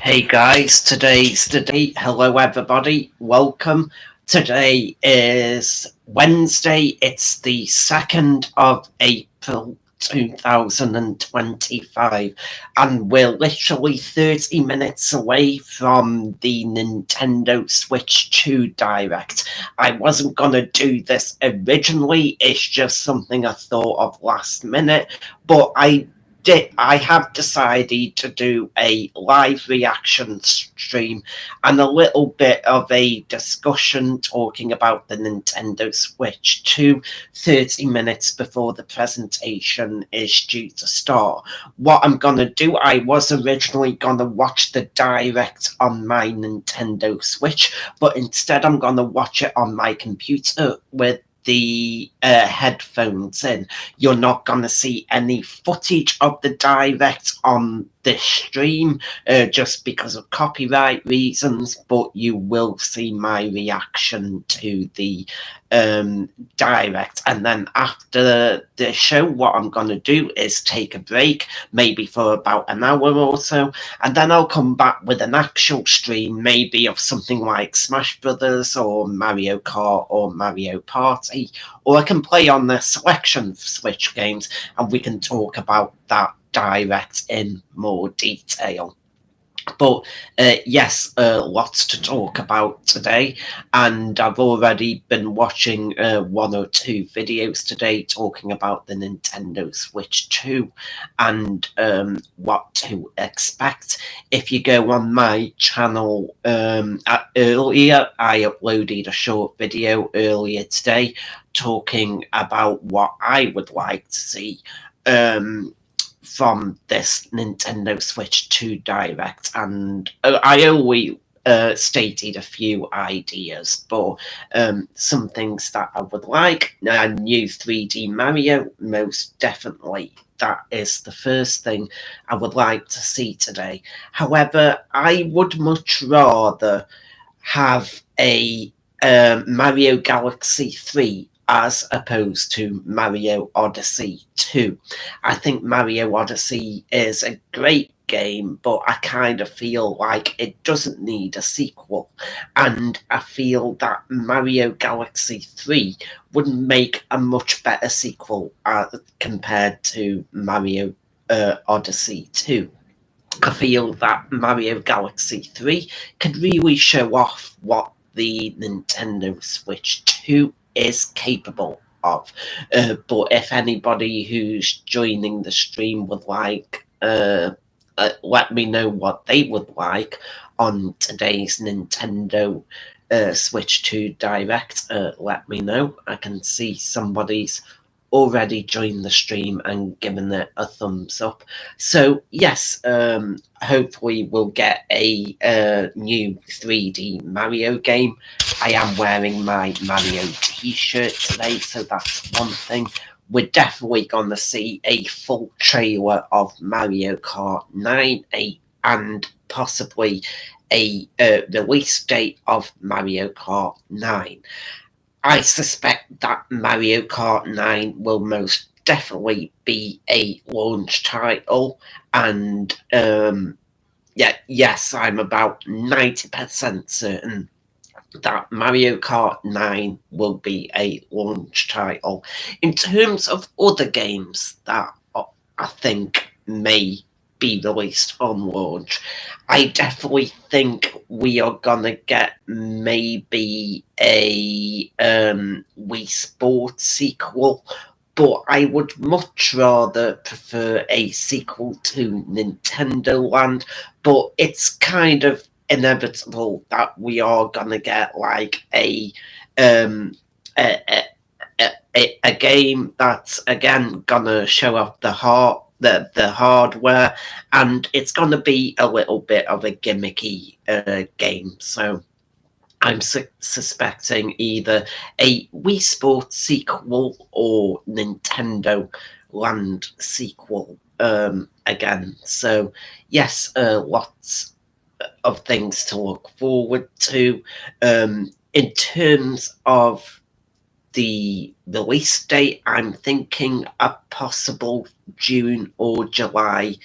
Hey guys, today's the day. Hello everybody, welcome. Today is Wednesday, it's the 2nd of April 2025, and we're literally 30 minutes away from the Nintendo Switch 2 Direct. I wasn't gonna do this originally, it's just something I thought of last minute, but I have decided to do a live reaction stream and a little bit of a discussion talking about the Nintendo Switch 2 30 minutes before the presentation is due to start. What I'm going to do, I was originally going to watch the Direct on my Nintendo Switch, but instead I'm going to watch it on my computer with the headphones in. You're not going to see any footage of the Direct on this stream just because of copyright reasons, but you will see my reaction to the Direct. And then after the show, what I'm going to do is take a break, maybe for about an hour or so, and then I'll come back with an actual stream, maybe of something like Smash Brothers or Mario Kart or Mario Party, or I can play on the selection Switch games and we can talk about that Direct in more detail. But yes, lots to talk about today, and I've already been watching one or two videos today talking about the Nintendo Switch 2 and what to expect. If you go on my channel earlier, I uploaded a short video earlier today talking about what I would like to see. From this Nintendo Switch 2 Direct, and I only stated a few ideas, but some things that I would like. A new 3D Mario, most definitely. That is the first thing I would like to see today. However, I would much rather have a Mario Galaxy 3 as opposed to Mario Odyssey 2. I think Mario Odyssey is a great game, but I kind of feel like it doesn't need a sequel. And I feel that Mario Galaxy 3 would make a much better sequel compared to Mario Odyssey 2. I feel that Mario Galaxy 3 could really show off what the Nintendo Switch 2 is capable of. But if anybody who's joining the stream would like, let me know what they would like on today's Nintendo Switch 2 Direct. Let me know. I can see somebody's already joined the stream and given it a thumbs up. So yes, hopefully we'll get a new 3D Mario game. I am wearing my Mario t-shirt today, so that's one thing. We're definitely going to see a full trailer of Mario Kart 9 and possibly a release date of Mario Kart 9. I suspect that Mario Kart 9 will most definitely be a launch title, and yes, I'm about 90% certain that Mario Kart 9 will be a launch title. In terms of other games that I think may be released on launch, I definitely think we are gonna get maybe a Wii Sports sequel, but I would much rather prefer a sequel to Nintendo Land. But it's kind of inevitable that we are gonna get like um a, a game that's again gonna show off the hardware, and it's gonna be a little bit of a gimmicky game. So I'm suspecting either a Wii Sports sequel or Nintendo Land sequel again. So yes, lots of things to look forward to. In terms of the release date, I'm thinking a possible June or July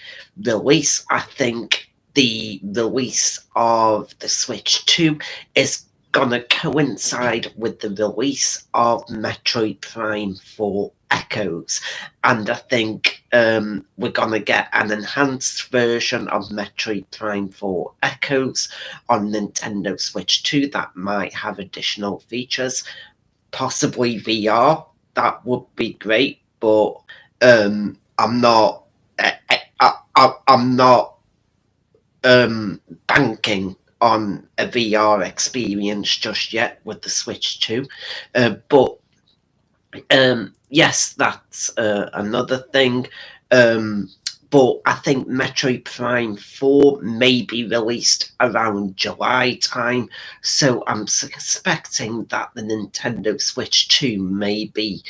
release. I think the release of the Switch 2 is gonna coincide with the release of Metroid Prime 4 Echoes, and I think we're gonna get an enhanced version of Metroid Prime 4 Echoes on Nintendo Switch 2 that might have additional features, possibly VR. That would be great, but I'm not. I'm not banking on a VR experience just yet with the Switch 2. But yes, that's another thing. But I think Metroid Prime 4 may be released around July time, so I'm suspecting that the Nintendo Switch 2 may be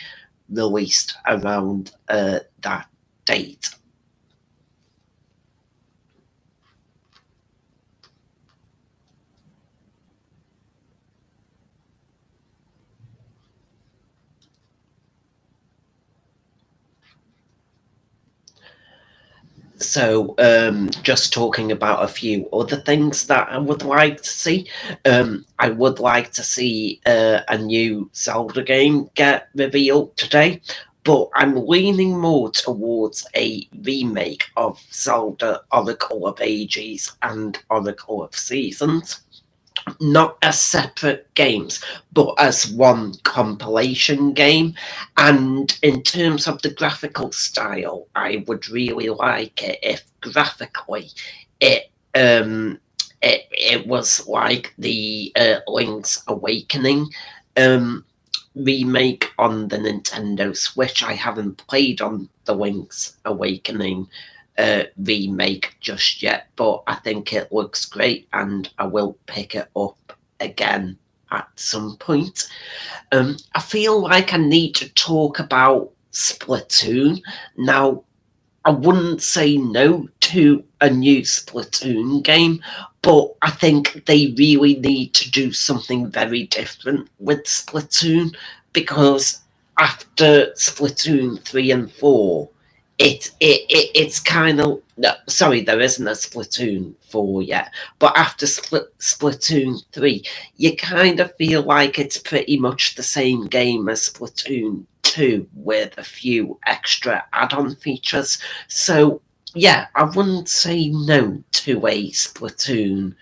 released around that date. So, just talking about a few other things that I would like to see. I would like to see a new Zelda game get revealed today, but I'm leaning more towards a remake of Zelda Oracle of Ages and Oracle of Seasons, not as separate games, but as one compilation game. And in terms of the graphical style, I would really like it if graphically it it was like the Link's Awakening remake on the Nintendo Switch. I haven't played on the Link's Awakening remake just yet, but I think it looks great and I will pick it up again at some point. I feel like I need to talk about Splatoon. Now, I wouldn't say no to a new Splatoon game, but I think they really need to do something very different with Splatoon, because after Splatoon 3 and 4, it's kind of no, sorry, there isn't a Splatoon 4 yet, but after Splatoon 3, you kind of feel like it's pretty much the same game as Splatoon 2 with a few extra add-on features. So yeah, I wouldn't say no to a Splatoon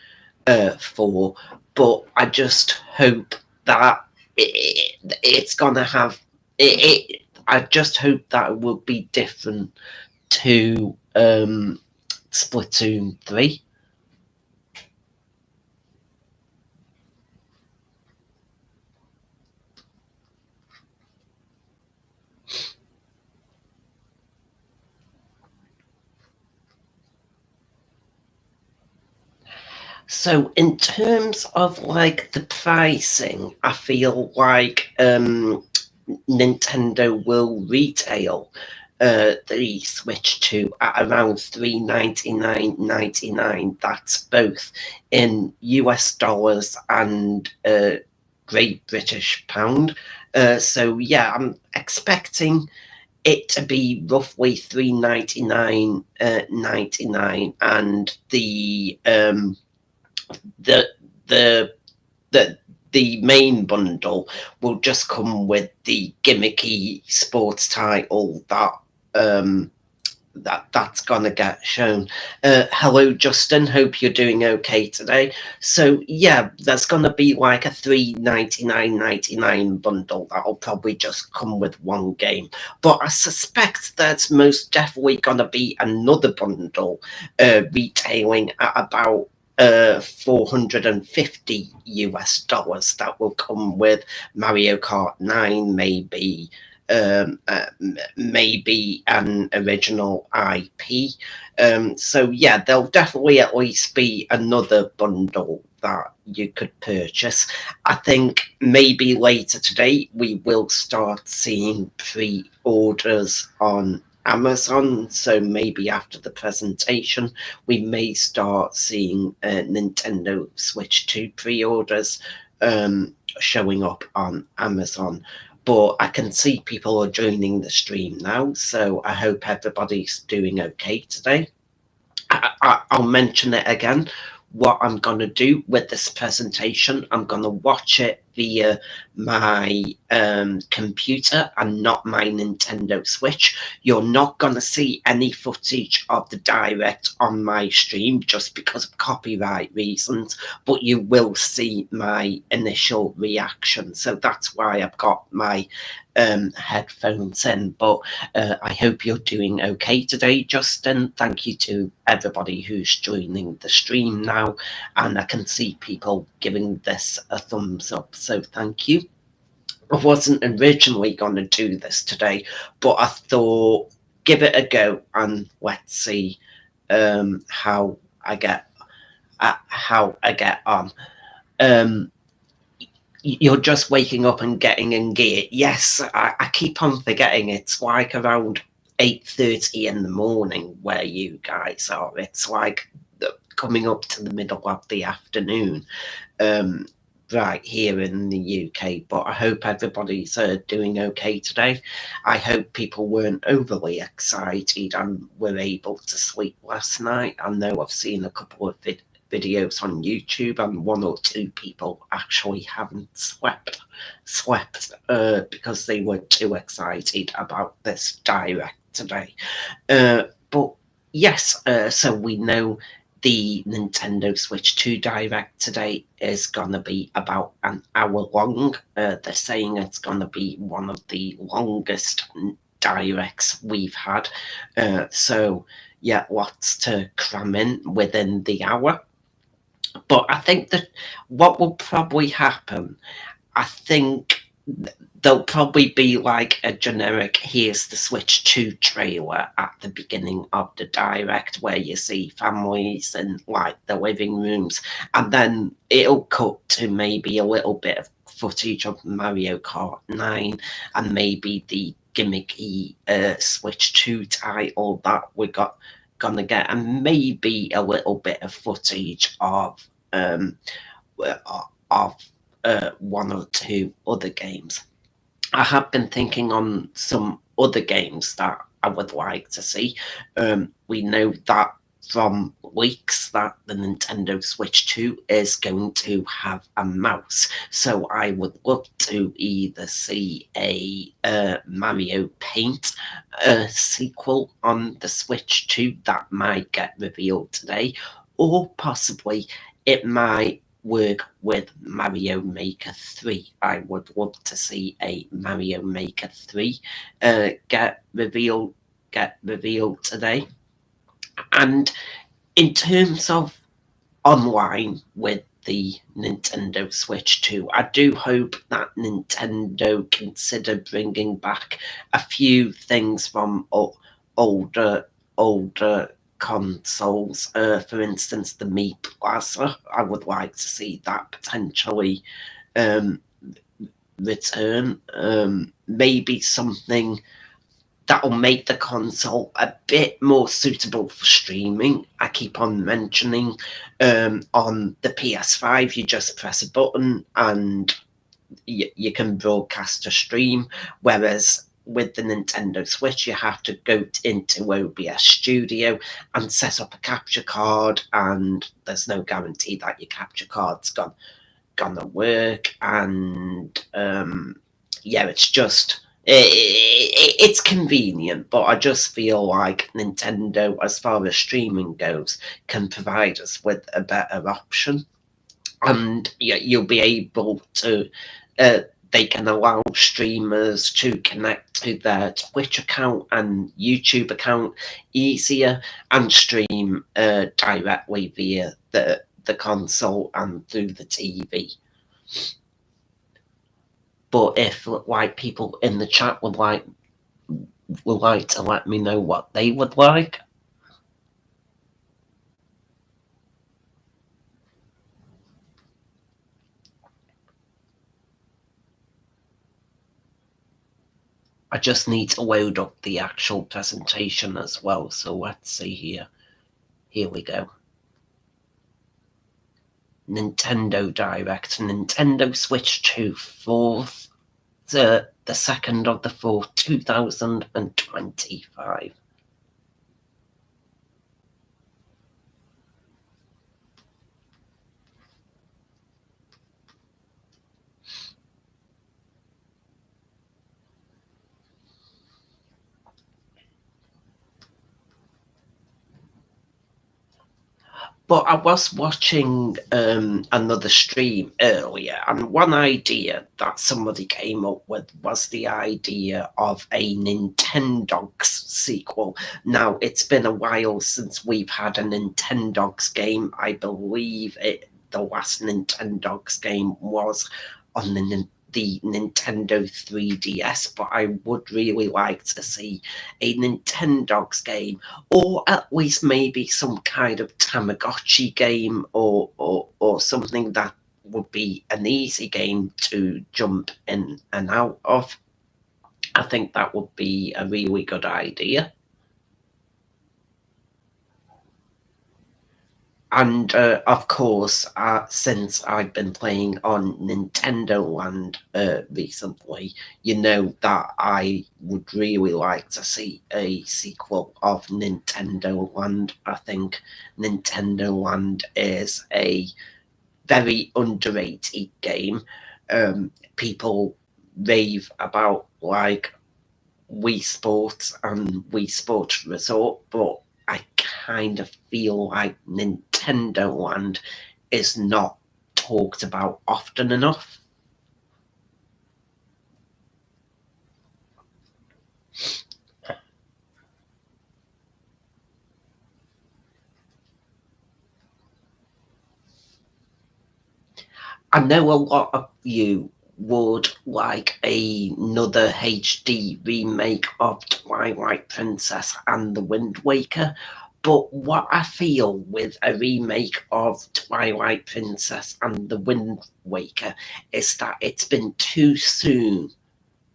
4, but I just hope that it's gonna have it. I just hope that it will be different to Splatoon 3. So in terms of like the pricing, I feel like Nintendo will retail the Switch 2 at around $399.99. That's both in US dollars and Great British Pound. So yeah, I'm expecting it to be roughly $399.99, and the the the the main bundle will just come with the gimmicky sports title um that's gonna get shown. Hello Justin, hope you're doing okay today. So yeah, there's gonna be like a $399.99 bundle that'll probably just come with one game, but I suspect there's most definitely gonna be another bundle retailing at about 450 US dollars that will come with Mario Kart 9, maybe an original IP. So yeah, there'll definitely at least be another bundle that you could purchase. I think maybe later today we will start seeing pre-orders on Amazon, so maybe after the presentation we may start seeing Nintendo Switch 2 pre-orders showing up on Amazon. But I can see people are joining the stream now, so I hope everybody's doing okay today. I'll mention it again. What I'm going to do with this presentation, I'm going to watch it via my computer and not my Nintendo Switch. You're not going to see any footage of the direct on my stream just because of copyright reasons, but you will see my initial reaction. So that's why I've got my headphones in. But I hope you're doing okay today, Justin. Thank you to everybody who's joining the stream now, and I can see people giving this a thumbs up, so thank you. I wasn't originally going to do this today, but I thought give it a go and let's see how I get on. You're just waking up and getting in gear. Yes, I keep on forgetting it's like around 8:30 in the morning where you guys are. It's like coming up to the middle of the afternoon right here in the UK. But I hope everybody's doing okay today. I hope people weren't overly excited and were able to sleep last night. I know I've seen a couple of videos on YouTube, and one or two people actually haven't slept because they were too excited about this direct today. But yes, so we know the Nintendo Switch 2 Direct today is going to be about an hour long. They're saying it's going to be one of the longest directs we've had. So yeah, lots to cram in within the hour. But I think that what will probably happen, I think there'll probably be like a generic "here's the Switch 2" trailer at the beginning of the direct where you see families in like the living rooms, and then it'll cut to maybe a little bit of footage of Mario Kart 9 and maybe the gimmicky Switch 2 title that we got gonna get, and maybe a little bit of footage of of one or two other games. I have been thinking on some other games that I would like to see. We know that from leaks that the Nintendo Switch 2 is going to have a mouse. So I would love to either see a Mario Paint sequel on the Switch 2 that might get revealed today, or possibly it might work with Mario Maker 3. I would love to see a Mario Maker 3 get revealed today. And in terms of online with the Nintendo Switch 2, I do hope that Nintendo consider bringing back a few things from older consoles. For instance, the Mi Plaza. I would like to see that potentially return. Maybe something that'll make the console a bit more suitable for streaming. I keep on mentioning on the PS5, you just press a button and you can broadcast a stream, whereas with the Nintendo Switch, you have to go into OBS Studio and set up a capture card, and there's no guarantee that your capture card's gonna work. And yeah, it's just it's convenient, but I just feel like Nintendo, as far as streaming goes, can provide us with a better option. And you'll be able to they can allow streamers to connect to their Twitch account and YouTube account easier and stream directly via the console and through the TV. But if like people in the chat would like to let me know what they would like. I just need to load up the actual presentation as well. So let's see here. Here we go. Nintendo Direct, Nintendo Switch 2, 4th, the 2nd of the 4th, 2025. But I was watching another stream earlier, and one idea that somebody came up with was the idea of a Nintendogs sequel. Now, it's been a while since we've had a Nintendogs game. I believe the last Nintendogs game was on the Nintendo 3DS, but I would really like to see a Nintendogs game, or at least maybe some kind of Tamagotchi game, or something that would be an easy game to jump in and out of. I think that would be a really good idea. And of course, since I've been playing on Nintendo Land recently, you know that I would really like to see a sequel of Nintendo Land. I think Nintendo Land is a very underrated game. People rave about like Wii Sports and Wii Sports Resort, but I kind of feel like Nintendo Land is not talked about often enough. I know a lot of you would like another HD remake of Twilight Princess and the Wind Waker, but what I feel with a remake of Twilight Princess and the Wind Waker is that it's been too soon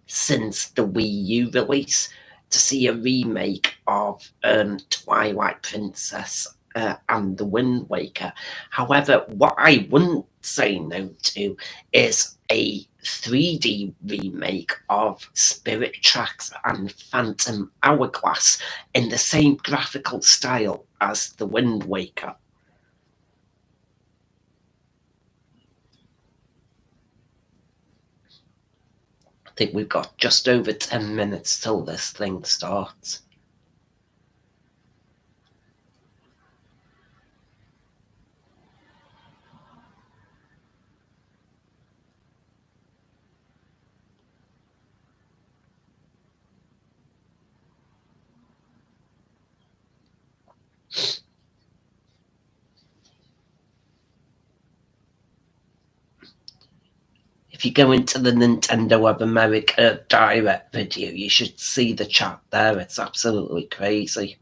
since the Wii U release to see a remake of Twilight Princess and the Wind Waker. However, what I wouldn't say no to is a 3D remake of Spirit Tracks and Phantom Hourglass in the same graphical style as the Wind Waker. I think we've got just over 10 minutes till this thing starts. If you go into the Nintendo of America Direct video, you should see the chat there. It's absolutely crazy.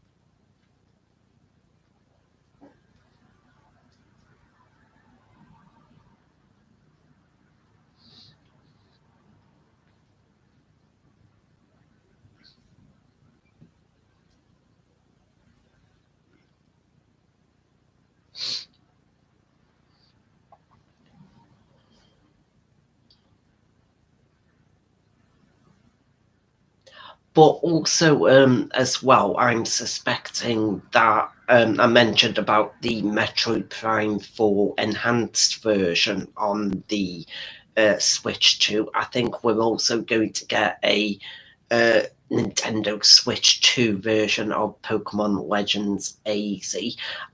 But also, as well, I'm suspecting that I mentioned about the Metroid Prime 4 enhanced version on the Switch 2. I think we're also going to get a uh, Nintendo Switch 2 version of Pokemon Legends AZ.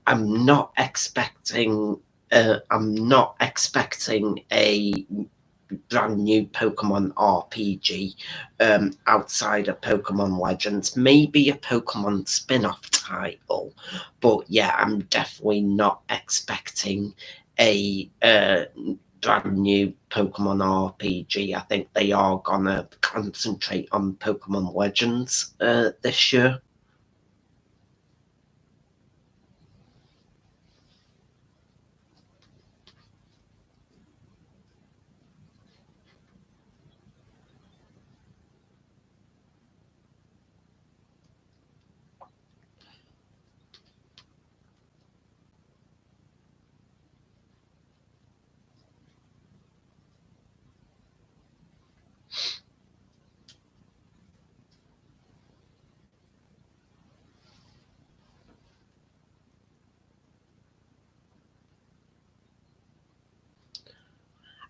I'm not expecting a brand new Pokemon RPG outside of Pokemon Legends. Maybe a Pokemon spin off title, but yeah, I'm definitely not expecting a brand new Pokemon RPG. I think they are gonna concentrate on Pokemon Legends this year.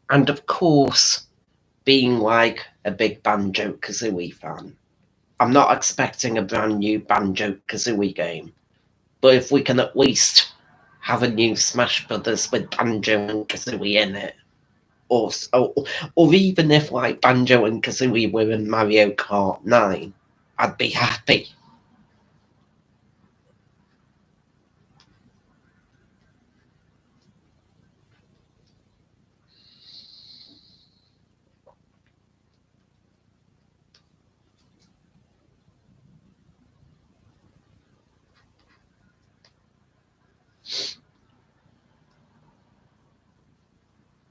And of course, being like a big Banjo Kazooie fan, I'm not expecting a brand new Banjo Kazooie game. But if we can at least have a new Smash Brothers with Banjo and Kazooie in it, or even if like Banjo and Kazooie were in Mario Kart 9, I'd be happy.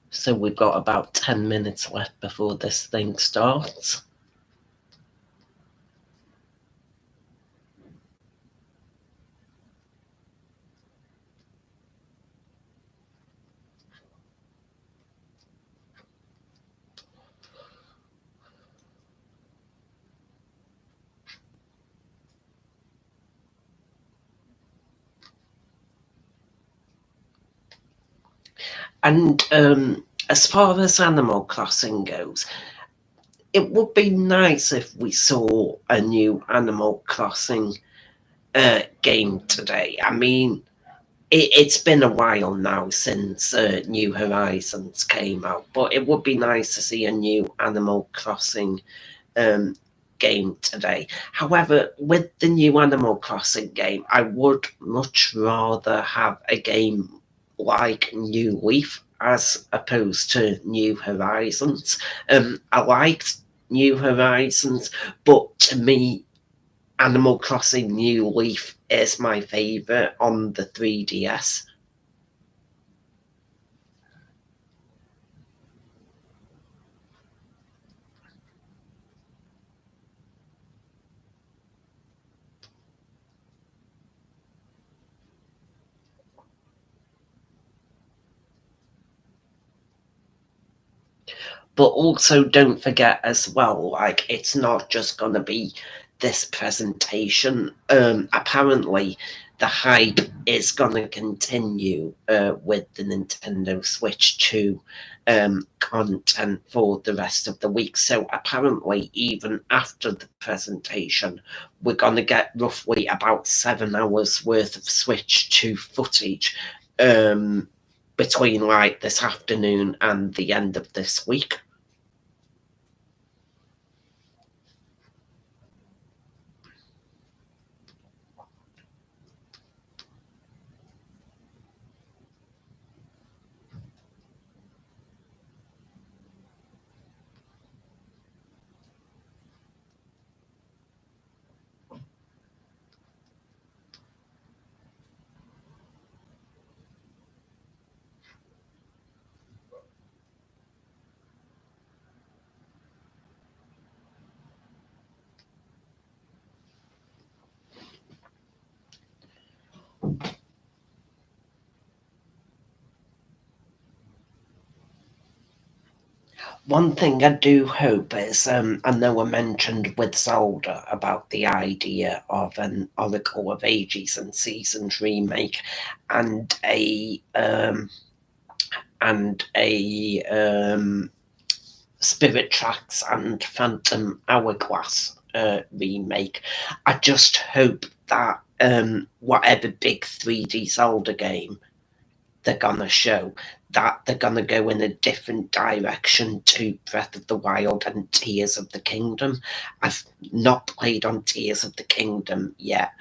So we've got about 10 minutes left before this thing starts. And as far as Animal Crossing goes, it would be nice if we saw a new Animal Crossing game today. I mean, it's been a while now since New Horizons came out, but it would be nice to see a new Animal Crossing um, game today. However, with the new Animal Crossing game, I would much rather have a game like New Leaf as opposed to New Horizons. I liked New Horizons, but to me, Animal Crossing New Leaf is my favourite on the 3DS. But also don't forget as well, like it's not just gonna be this presentation. Apparently the hype is gonna continue with the Nintendo Switch 2 content for the rest of the week. So apparently even after the presentation, we're gonna get roughly about 7 hours worth of Switch 2 footage um between like this afternoon and the end of this week. One thing I do hope is, I know I mentioned with Zelda about the idea of an Oracle of Ages and Seasons remake and a Spirit Tracks and Phantom Hourglass remake. I just hope that whatever big 3D Zelda game they're gonna show, that they're gonna go in a different direction to Breath of the Wild and Tears of the Kingdom. I've not played on Tears of the Kingdom yet.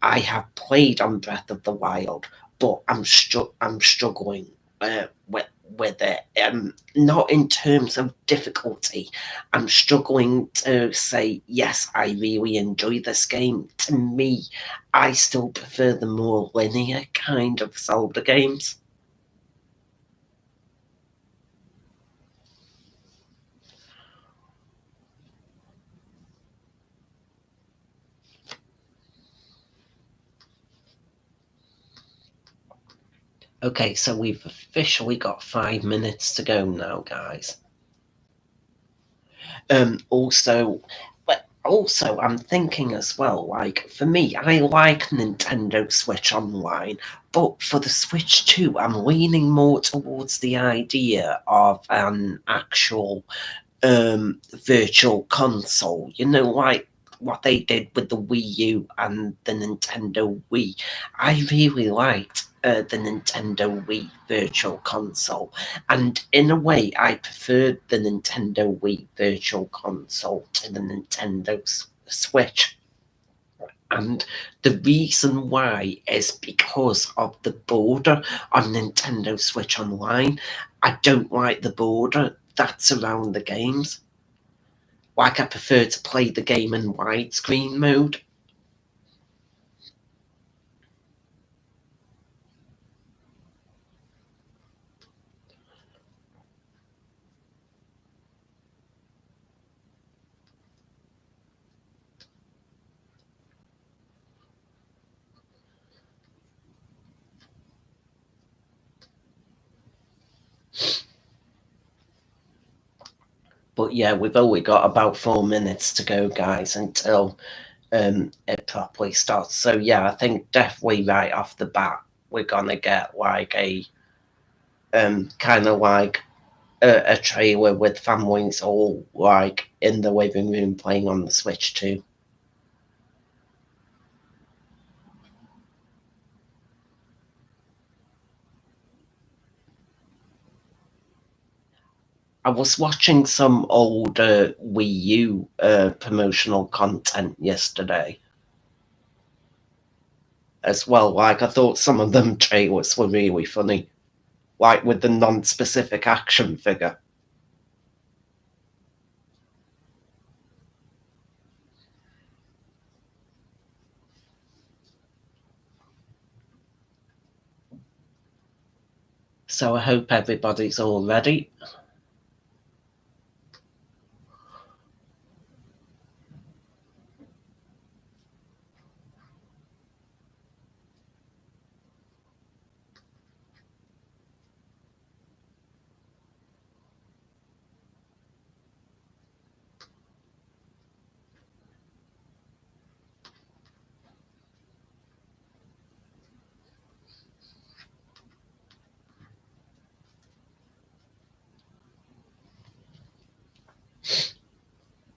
I have played on Breath of the Wild, but I'm struggling with it. Not in terms of difficulty. I'm struggling to say yes. I really enjoy this game. To me, I still prefer the more linear kind of Zelda games. Okay, so we've officially got 5 minutes to go now, guys. Also, I'm thinking as well, like, for me, I like Nintendo Switch Online, but for the Switch 2, I'm leaning more towards the idea of an actual virtual console, like what they did with the Wii U and the Nintendo Wii. I really liked the Nintendo Wii Virtual Console, and in a way, I preferred the Nintendo Wii Virtual Console to the Nintendo Switch. And the reason why is because of the border on Nintendo Switch Online. I don't like the border that's around the games. Like, I prefer to play the game in widescreen mode. But yeah, we've only got about 4 minutes to go, guys, until it properly starts. So yeah, I think definitely right off the bat, we're gonna get like a kind of like a trailer with families all like in the living room playing on the Switch too. I was watching some older Wii U promotional content yesterday as well. Like, I thought some of them trailers were really funny, like with the non-specific action figure. So I hope everybody's all ready.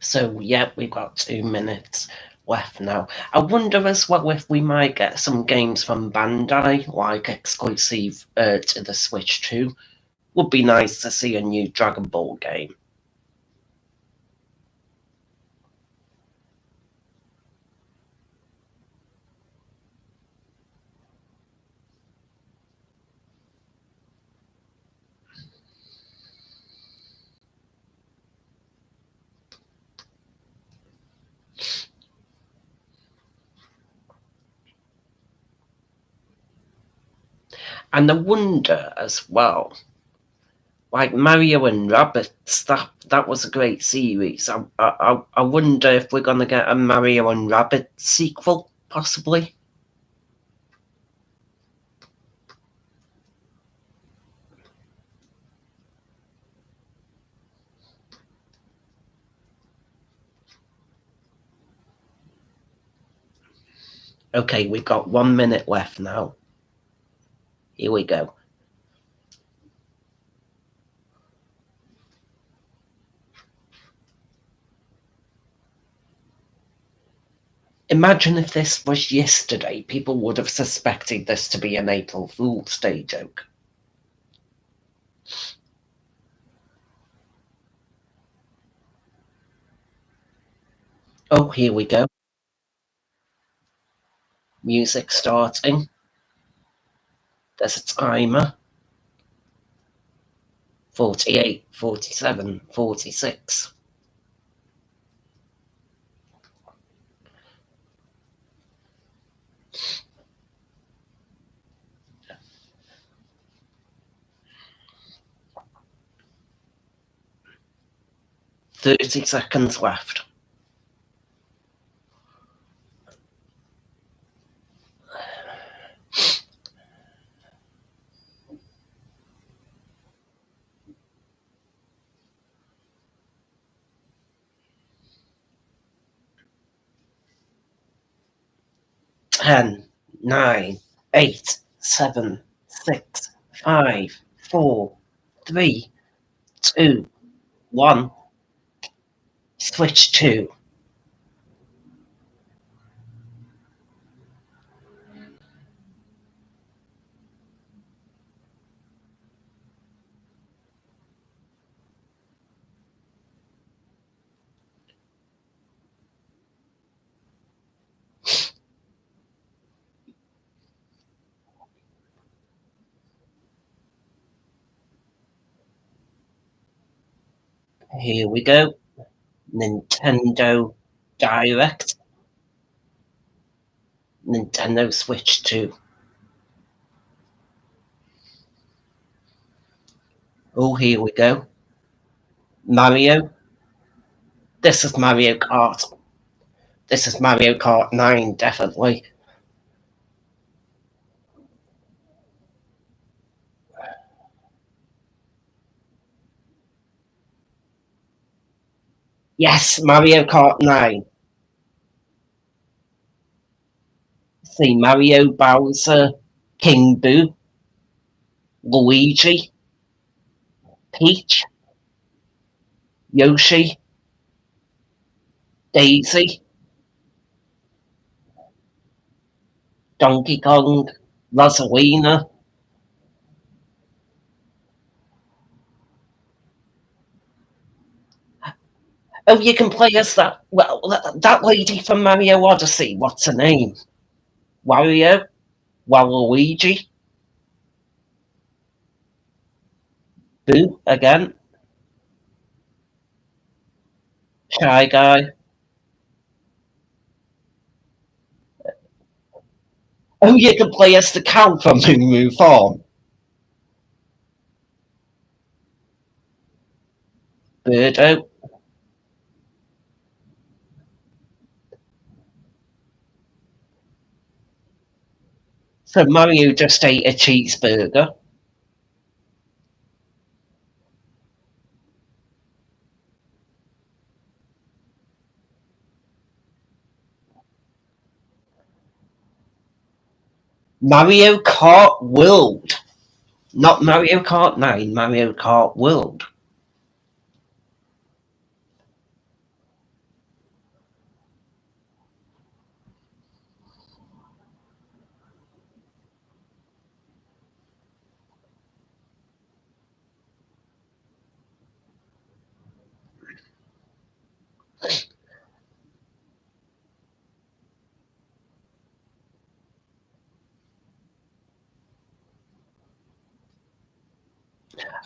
So yeah, we've got 2 minutes left now. I wonder as well if we might get some games from Bandai, like exclusive to the Switch too. Would be nice to see a new Dragon Ball game. And I wonder as well, like Mario and Rabbids, that was a great series. I wonder if we're gonna get a Mario and Rabbids sequel, possibly. Okay, we've got 1 minute left now. Here we go. Imagine if this was yesterday, people would have suspected this to be an April Fool's Day joke. Oh, here we go. Music starting. There's a timer. 48, 47, 46. 30 seconds left. Ten, nine, 8, 7, 6, 5, 4, 3, 2, 1. Switch 2. Here we go. Nintendo Direct. Nintendo Switch 2. Oh, here we go. Mario. This is Mario Kart. This is Mario Kart 9, definitely. Yes, Mario Kart 9. See Mario, Bowser, King Boo, Luigi, Peach, Yoshi, Daisy, Donkey Kong, Rosalina. Oh, you can play as that. Well, that lady from Mario Odyssey. What's her name? Wario, Waluigi, Boo again, Shy Guy. Oh, you can play as the cow from Moo Moo Farm. Birdo. So Mario just ate a cheeseburger. Mario Kart World. Not Mario Kart 9, Mario Kart World.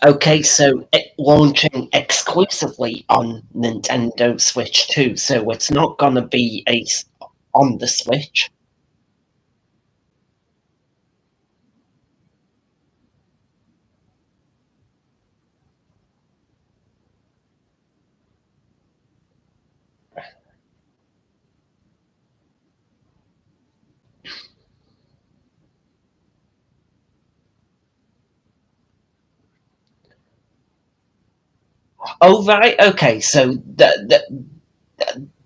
Okay, so launching exclusively on Nintendo Switch 2, so it's not going to be on the Switch. Oh right, okay. So the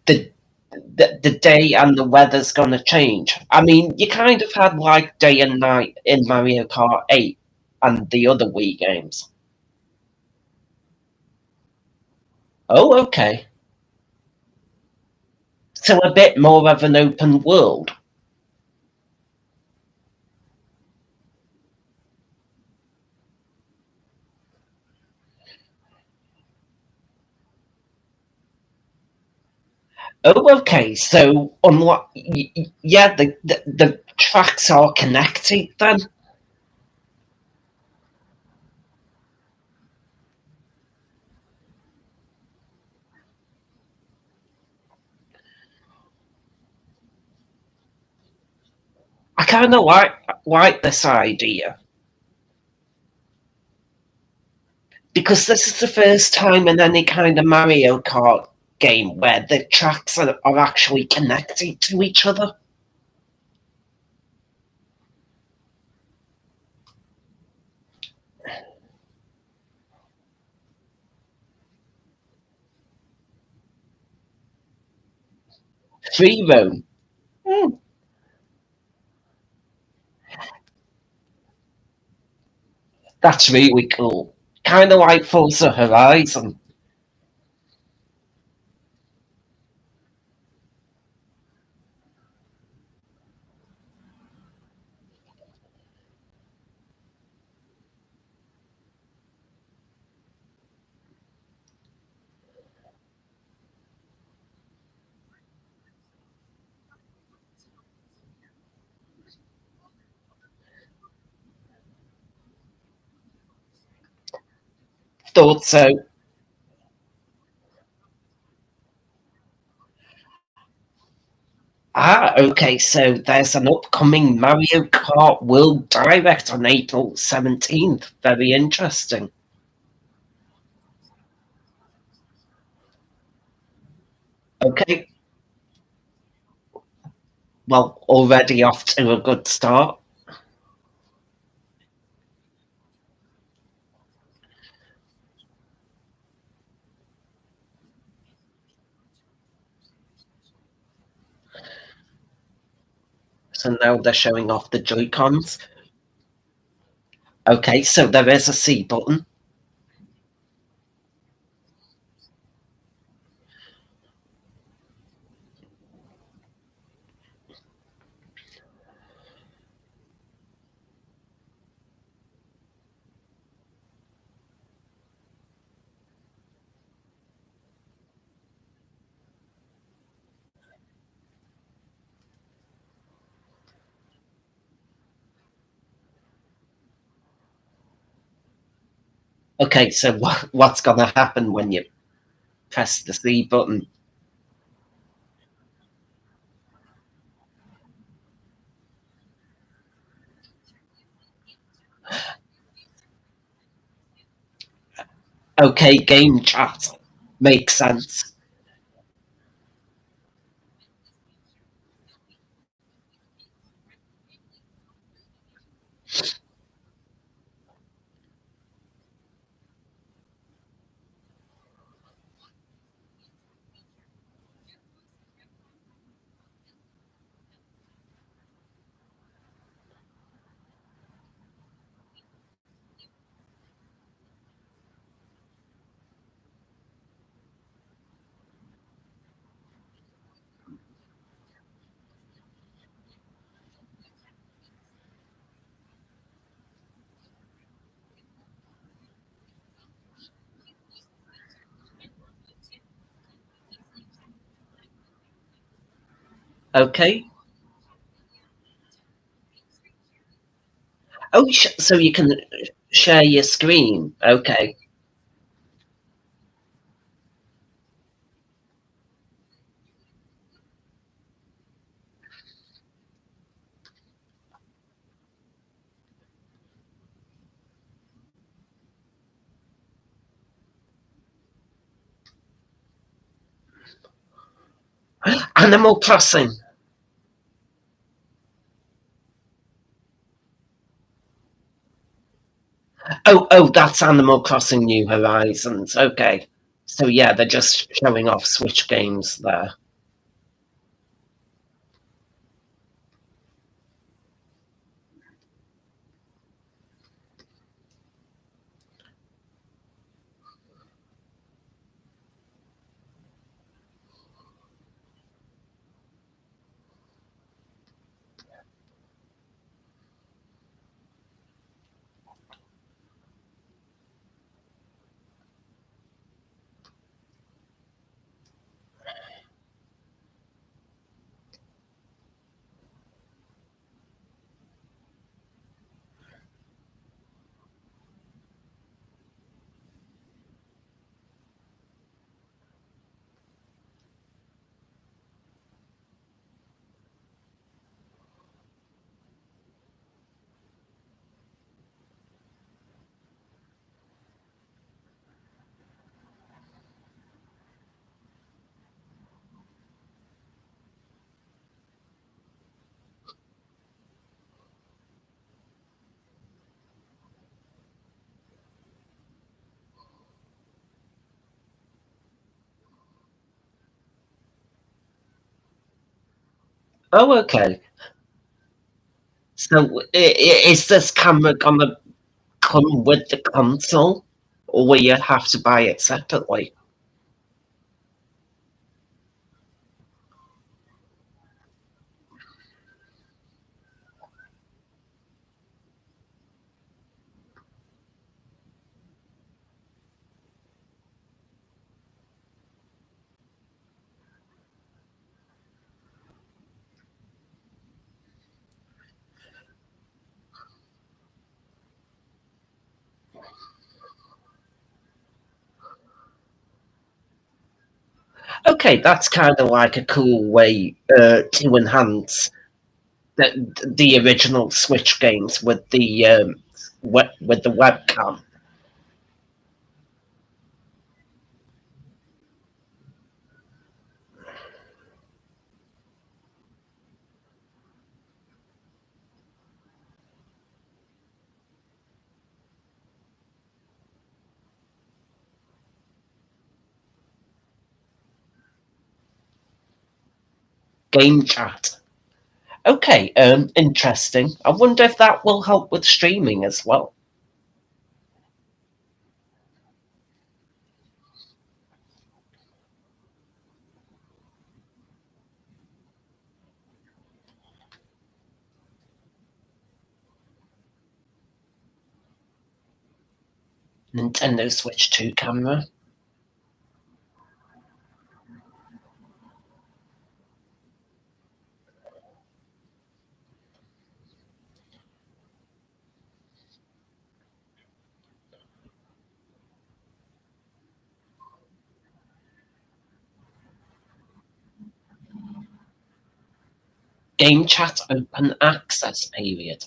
the day and the weather's gonna change. I mean, you kind of had like day and night in Mario Kart 8 and the other Wii games. Oh, okay. So a bit more of an open world. Oh, okay. So unlike, yeah, the tracks are connected then. I kind of like this idea because this is the first time in any kind of Mario Kart game where the tracks are actually connected to each other. Free roam. Hmm, that's really cool. Kind of like Forza Horizon. Thought so. Okay, so there's an upcoming Mario Kart World Direct on April 17th. Very interesting. Okay, well, already off to a good start. So now they're showing off the Joy-Cons. Okay, so there is a C button. Okay, so what's going to happen when you press the C button? Okay, game chat. Makes sense. Okay. Oh, so you can share your screen. Okay. Animal Crossing. Oh, that's Animal Crossing New Horizons. Okay. So yeah, they're just showing off Switch games there. Oh, okay. So is this camera gonna come with the console, or will you have to buy it separately? Okay, that's kind of like a cool way to enhance the original Switch games with with the webcam. Game chat. Okay, interesting. I wonder if that will help with streaming as well. Nintendo Switch 2 camera. Game chat open access period.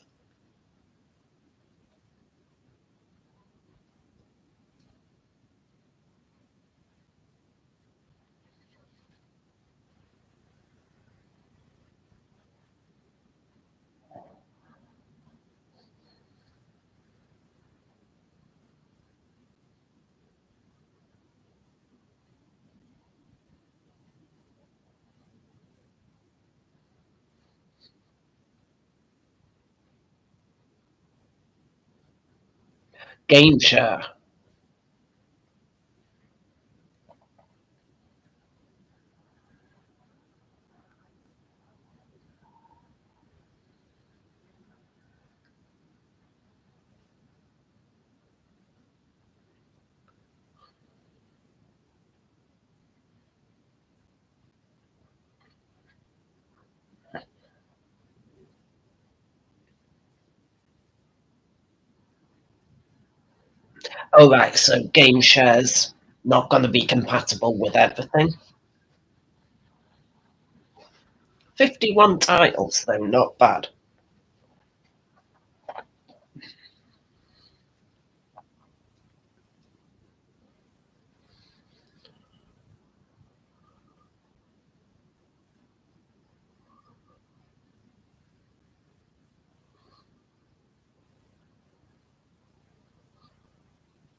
Game share. Oh, right, so game shares not going to be compatible with everything. 51 titles, though, not bad.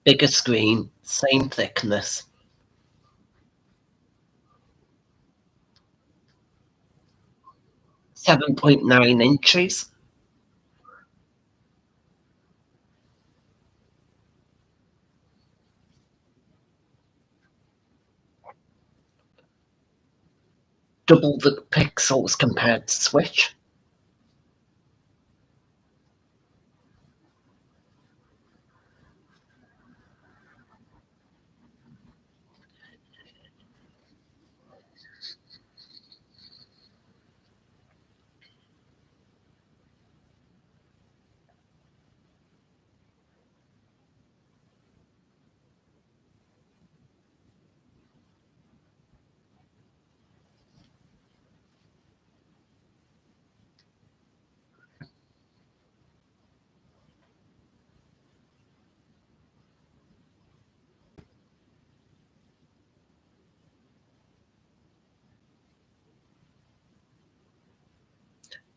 Bigger screen, same thickness. 7.9 inches. Double the pixels compared to Switch.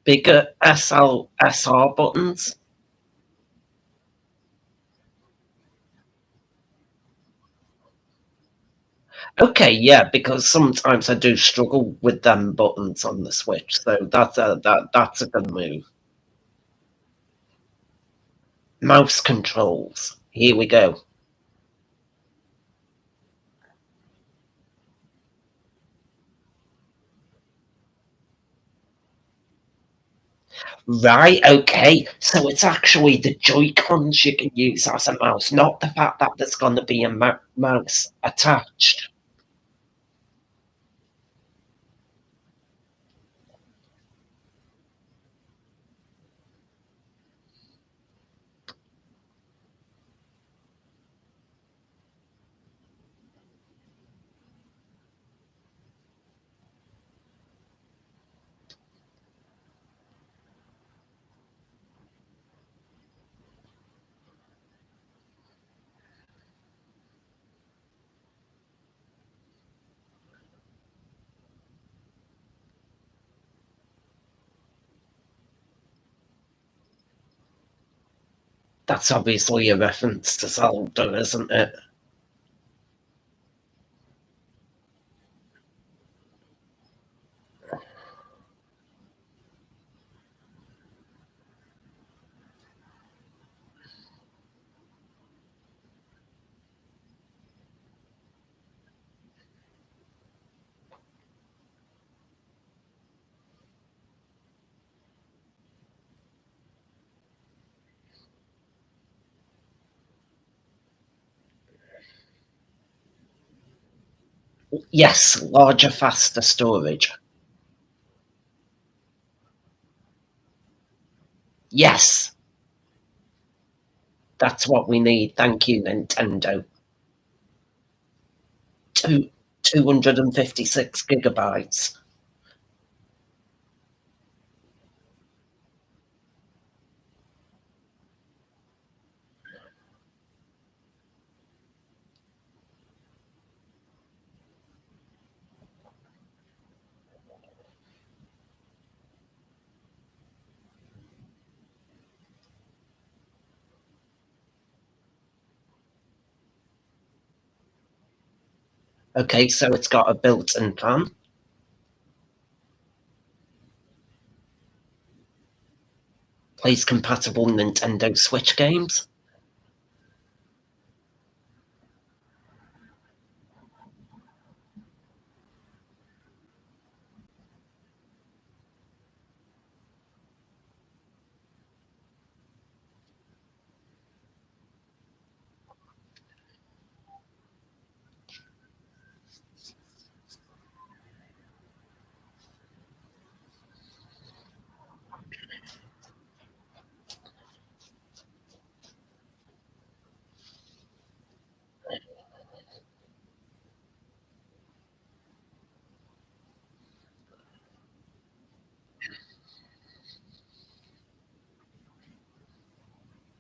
Bigger SR buttons. Okay, yeah, because sometimes I do struggle with them buttons on the Switch, so that's a good move. Mouse controls. Here we go. Right, okay. So it's actually the Joy-Cons you can use as a mouse, not the fact that there's going to be a mouse attached. That's obviously a reference to Zelda, isn't it? Yes, larger, faster storage. Yes, that's what we need. Thank you, Nintendo. Two, 256 gigabytes. Okay, so it's got a built-in fan. Plays compatible Nintendo Switch games.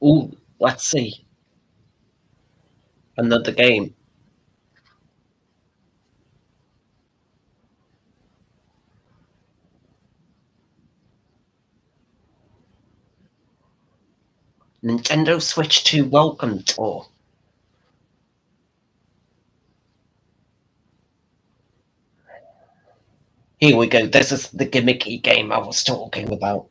Ooh, let's see. Another game. Nintendo Switch 2 Welcome Tour. Here we go. This is the gimmicky game I was talking about.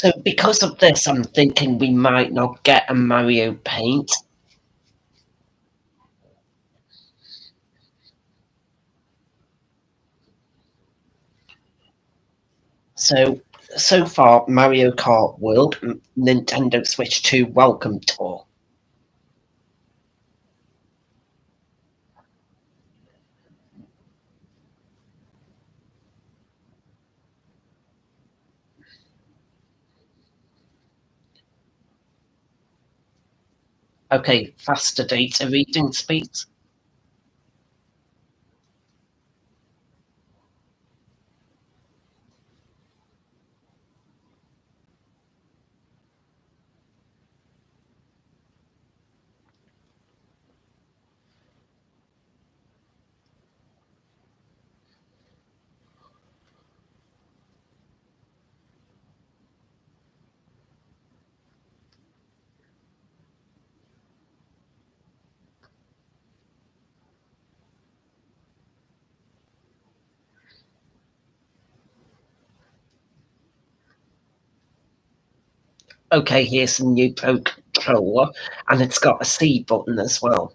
So because of this, I'm thinking we might not get a Mario Paint. So so far, Mario Kart World, Nintendo Switch 2 Welcome Tour. Okay, faster data reading speeds. Okay, here's some new Pro Controller, and it's got a C button as well.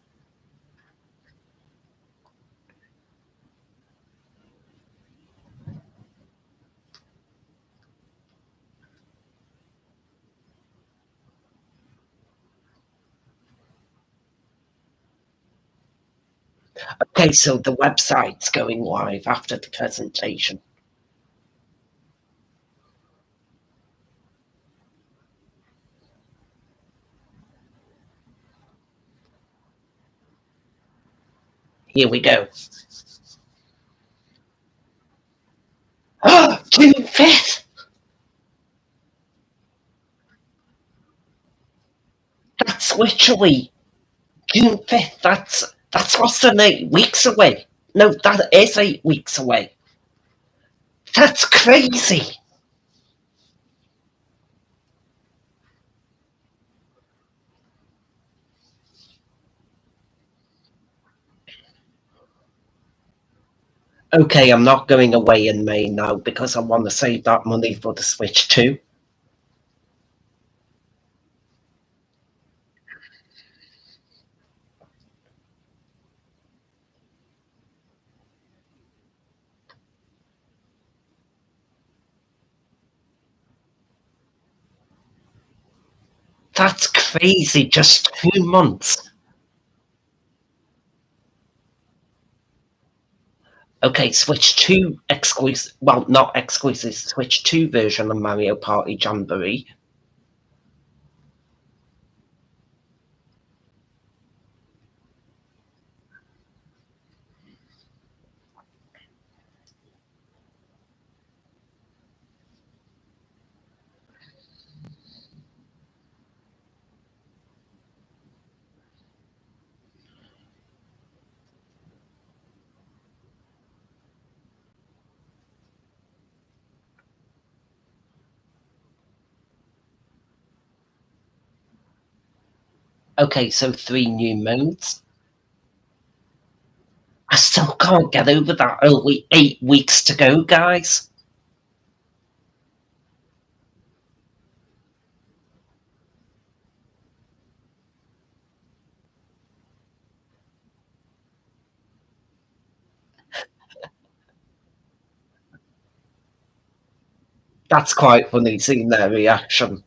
Okay, so the website's going live after the presentation. Here we go. June 5th! That's literally June 5th. That's less than 8 weeks away. No, that is 8 weeks away. That's crazy. Okay, I'm not going away in May now because I want to save that money for the Switch 2. That's crazy, just 2 months. Okay, Switch 2 exclusive, well, not exclusive, Switch 2 version of Mario Party Jamboree. Okay, so 3 new modes. I still can't get over that only 8 weeks to go, guys. That's quite funny seeing their reaction.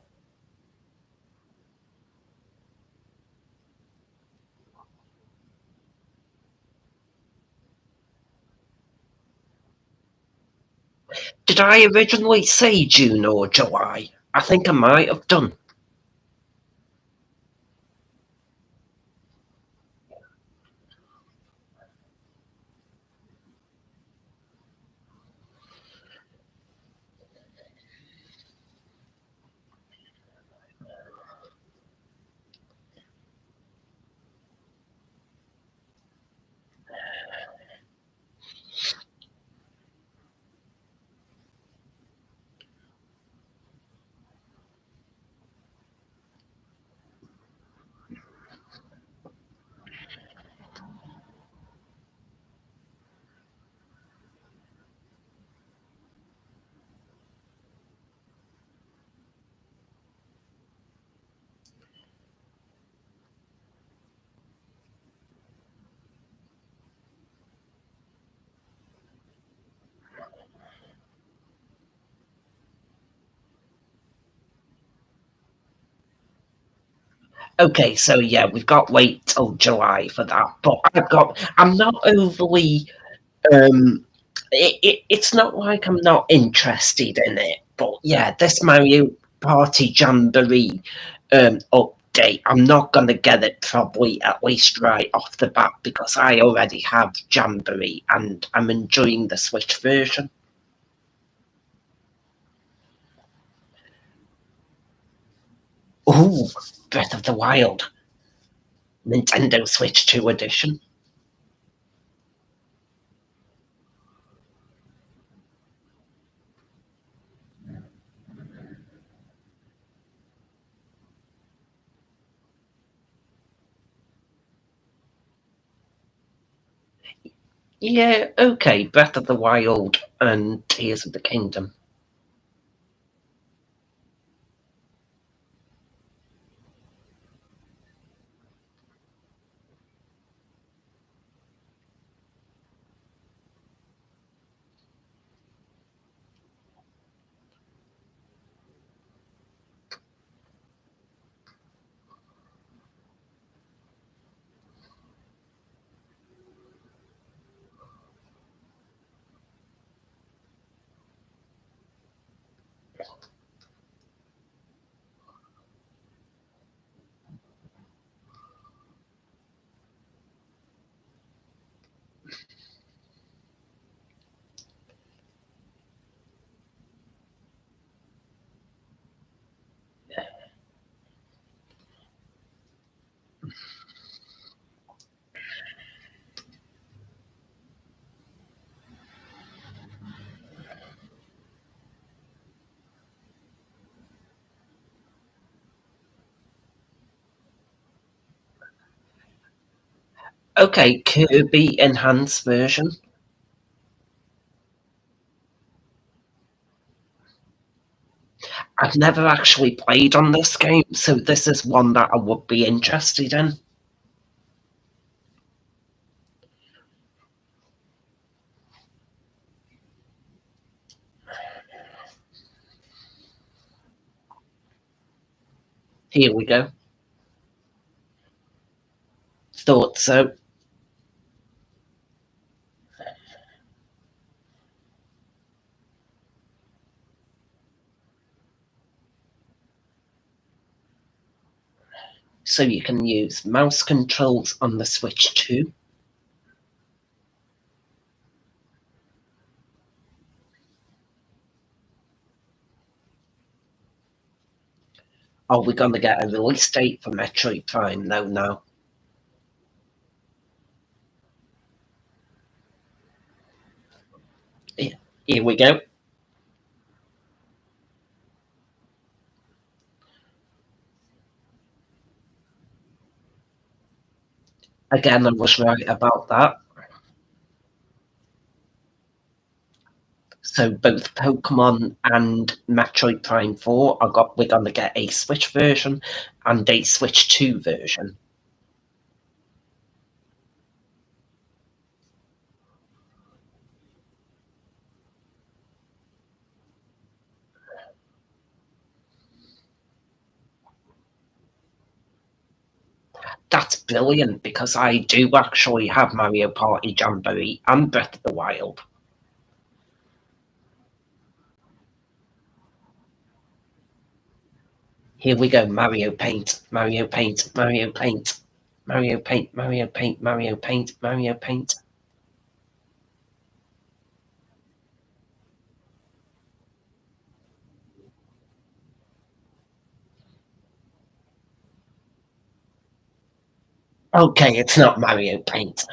Did I originally say June or July? I think I might have done. Okay, so yeah, we've got to wait till July for that. But I'm not overly, it's not like I'm not interested in it. But yeah, this Mario Party Jamboree update, I'm not going to get it probably at least right off the bat because I already have Jamboree and I'm enjoying the Switch version. Ooh, Breath of the Wild, Nintendo Switch 2 edition. Yeah, okay, Breath of the Wild and Tears of the Kingdom. Okay, Kirby Enhanced version. I've never actually played on this game, so this is one that I would be interested in. Here we go. Thought so. So you can use mouse controls on the Switch too. Are we going to get a release date for Metroid Prime? No, no. Here we go. Again, I was right about that. So both Pokemon and Metroid Prime 4 we're gonna get a Switch version and a Switch 2 version. That's brilliant because I do actually have Mario Party Jamboree and Breath of the Wild. Here we go, Mario Paint, Mario Paint, Mario Paint, Mario Paint, Mario Paint, Mario Paint, Mario Paint. Okay, it's not Mario Paint.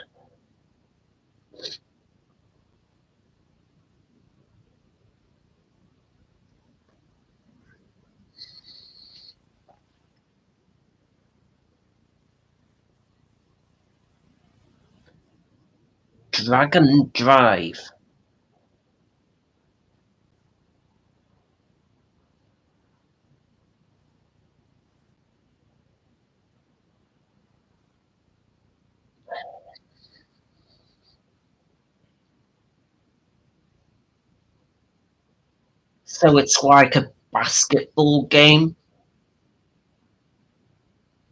Dragon Drive. So it's like a basketball game,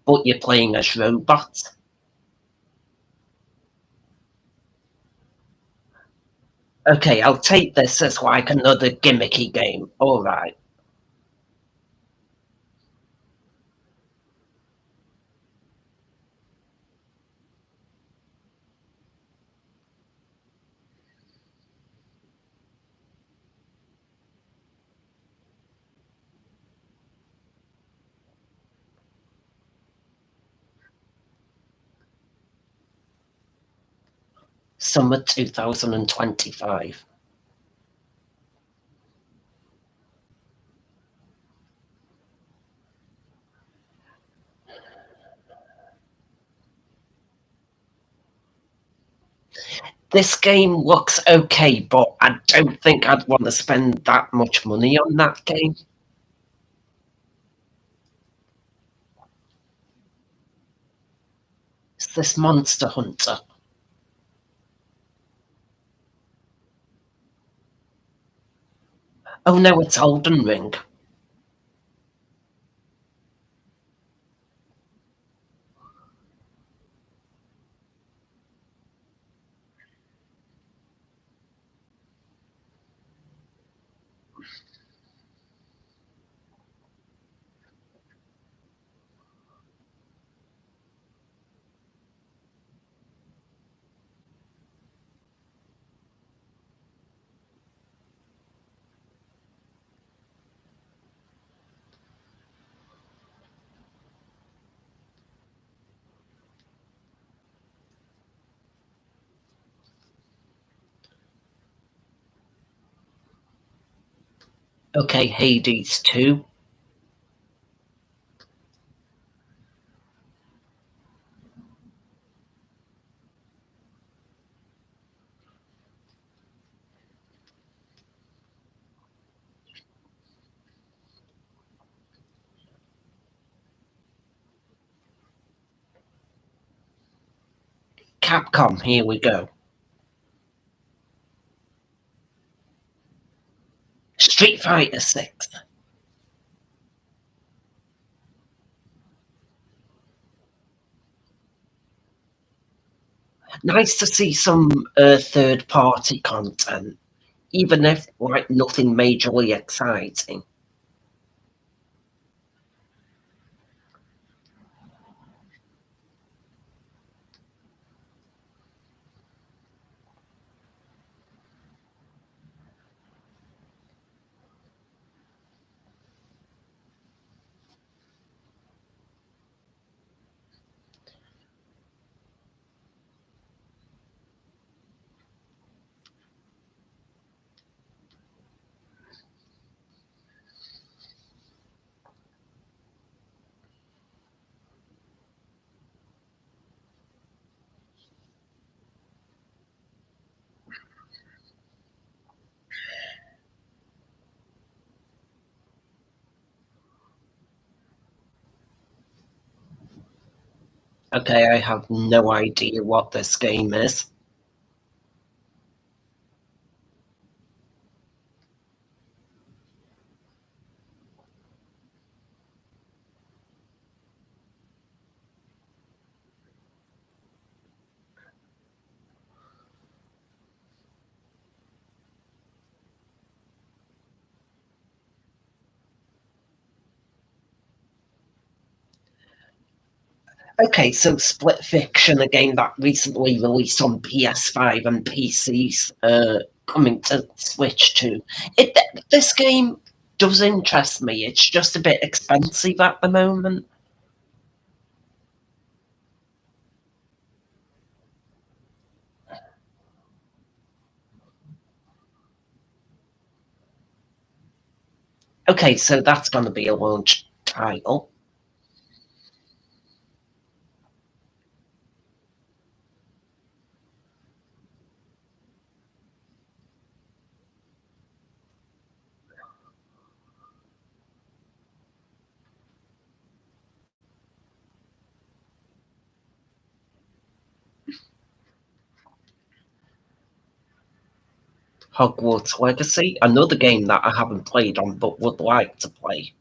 but you're playing as robots. Okay, I'll take this as like another gimmicky game. All right. Summer 2025. This game looks okay, but I don't think I'd want to spend that much money on that game. It's this Monster Hunter. Oh no, it's Elden Ring. Okay, Hades 2. Capcom, here we go. Street Fighter 6. Nice to see some third party content, even if like nothing majorly exciting. Okay, I have no idea what this game is. Okay, so Split Fiction, a game that recently released on PS5 and PCs, coming to Switch too. It This game does interest me. It's just a bit expensive at the moment. Okay, so that's going to be a launch title. Hogwarts Legacy, another game that I haven't played on but would like to play.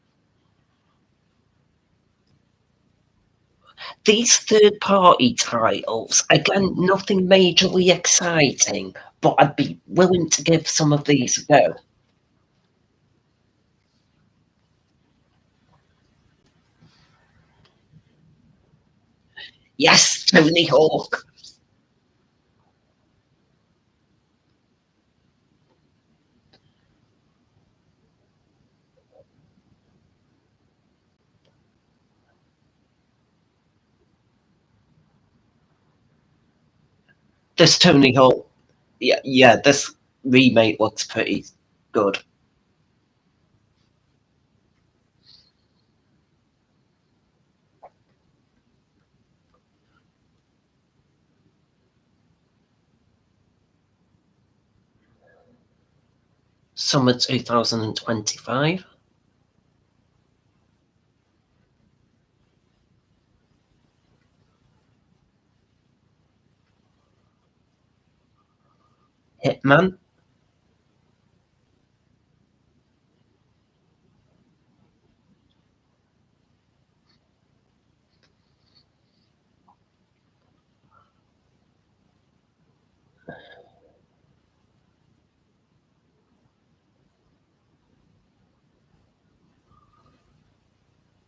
These third party titles, again, nothing majorly exciting, but I'd be willing to give some of these a go. Yes, Tony Hawk. This Tony Hawk, yeah, this remake looks pretty good. Summer 2025. Hitman.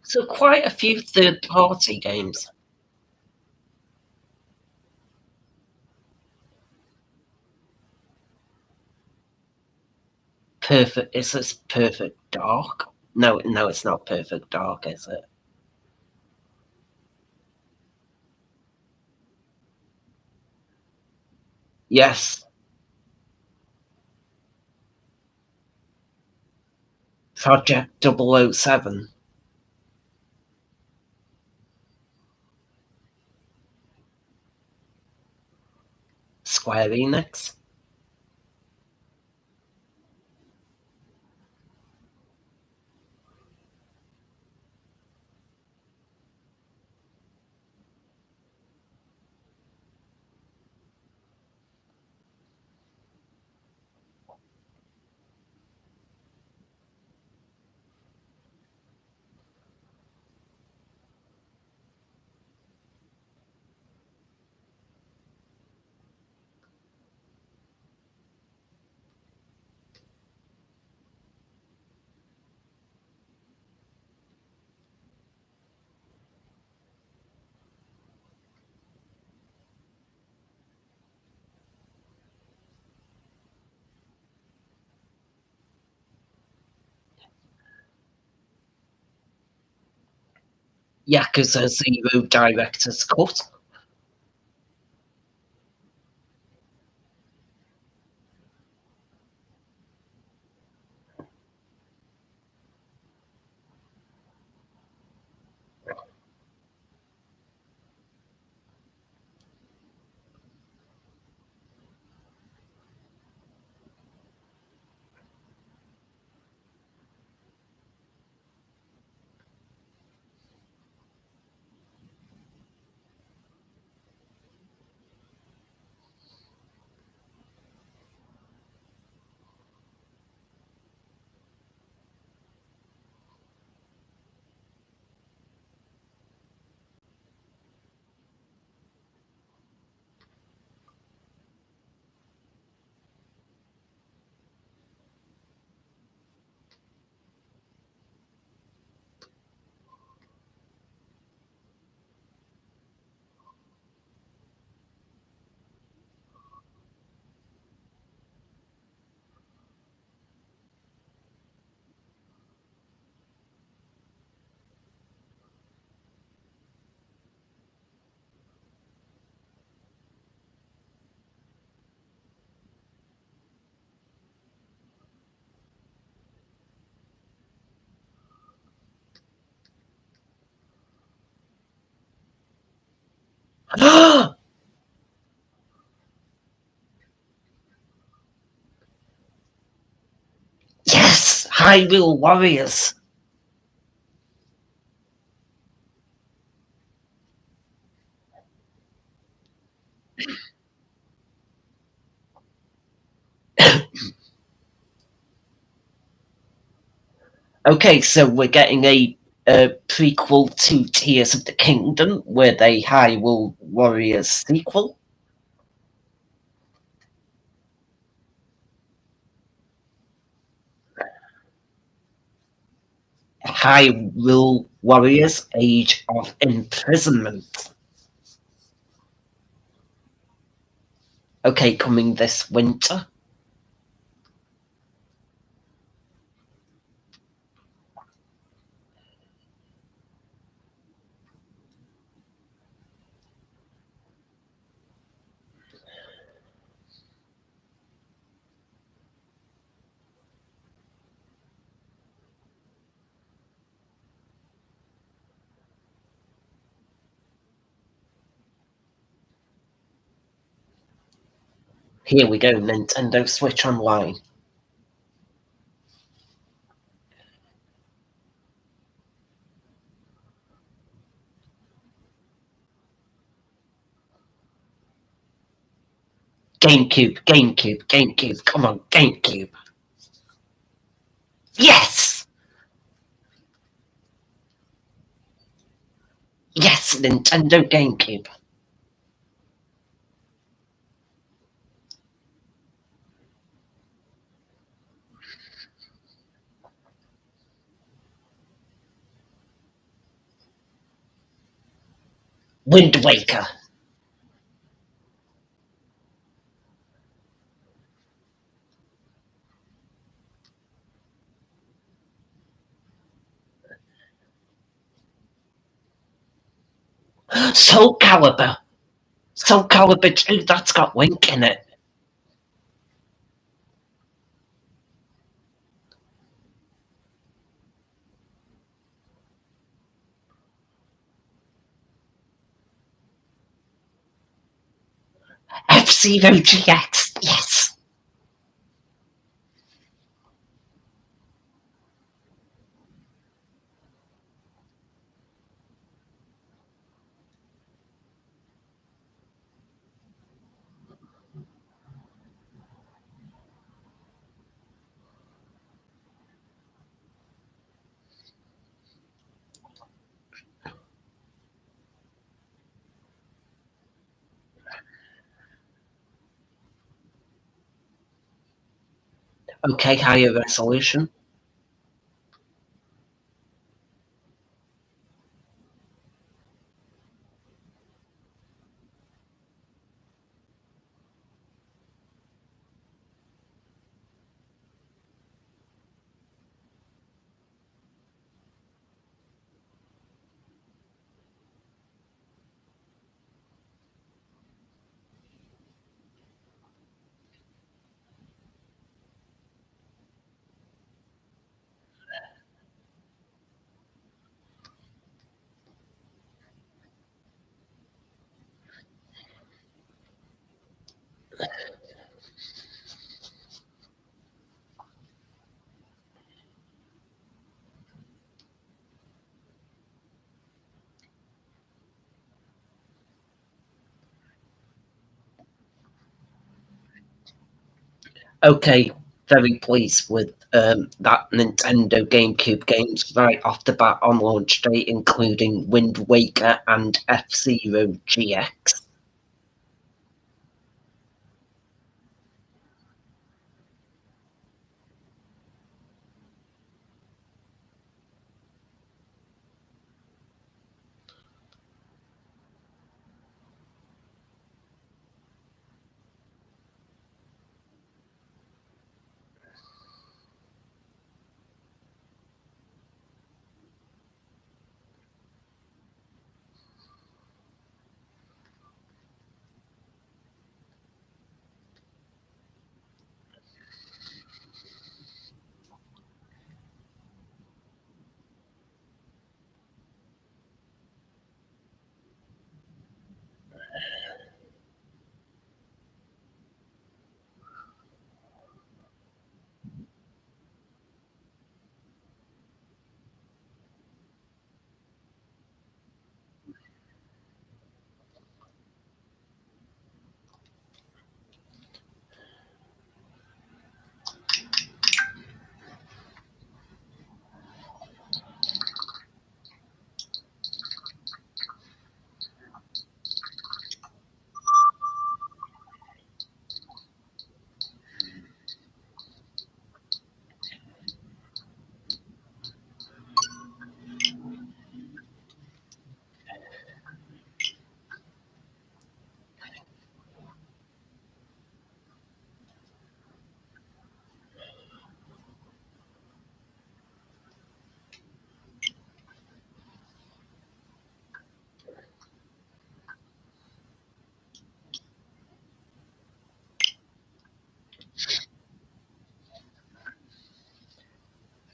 So quite a few third party games. Perfect. Is this Perfect Dark? No, no, it's not Perfect Dark, is it? Yes. Project 007. Square Enix. Yakuza Zero Director's Cut. Yes! Hyrule Warriors! Okay, so we're getting a prequel to Tears of the Kingdom with a Hyrule Warriors sequel. Hyrule Warriors Age of Imprisonment. Okay, coming this winter. Here we go, Nintendo Switch Online. GameCube, come on, GameCube. Yes! Yes, Nintendo GameCube. Wind Waker. Soul Calibur. Soul Calibur 2, that's got Link in it. F-Zero GX, yes. Okay, higher resolution. Okay, very pleased with that Nintendo GameCube games right off the bat on launch day, including Wind Waker and F-Zero GX.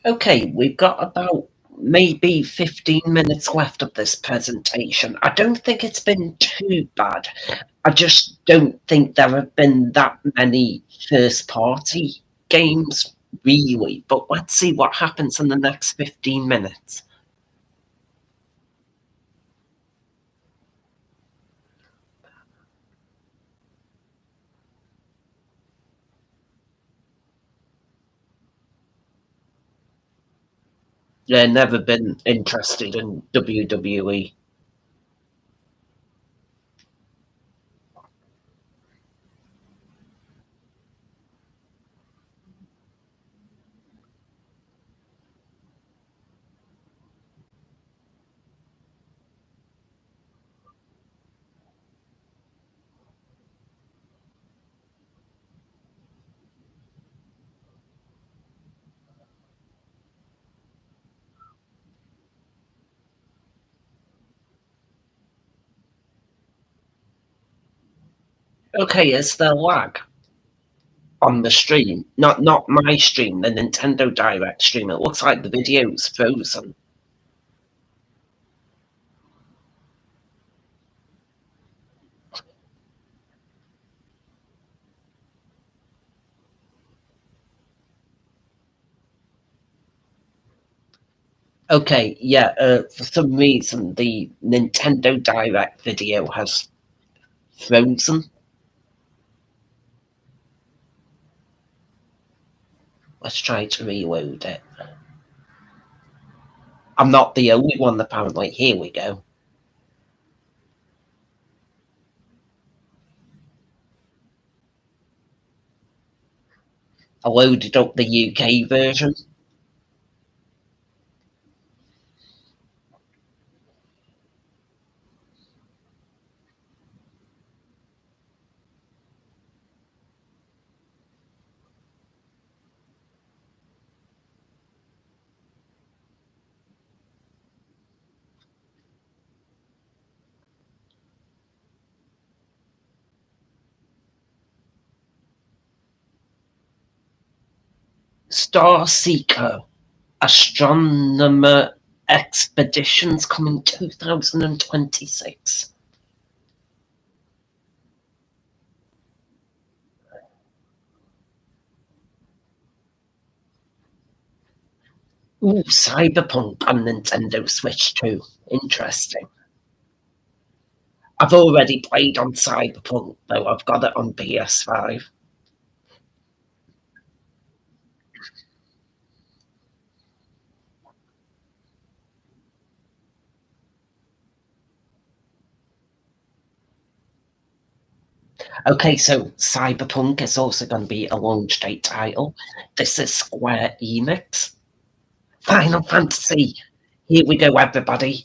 Okay, we've got about maybe 15 minutes left of this presentation. I don't think it's been too bad. I just don't think there have been that many first party games, really. But let's see what happens in the next 15 minutes. Yeah, never been interested in WWE. Okay, is there lag on the stream? Not my stream, the Nintendo Direct stream. It looks like the video's frozen. Okay, yeah, for some reason the Nintendo Direct video has frozen. Let's try to reload it. I'm not the only one, apparently. Here we go. I loaded up the UK version. Star Seeker Astronomer Expeditions coming 2026. Ooh, Cyberpunk on Nintendo Switch 2. Interesting. I've already played on Cyberpunk, though. I've got it on PS5. Okay, so Cyberpunk is also going to be a launch date title. This is Square Enix. Final Fantasy. Here we go, everybody.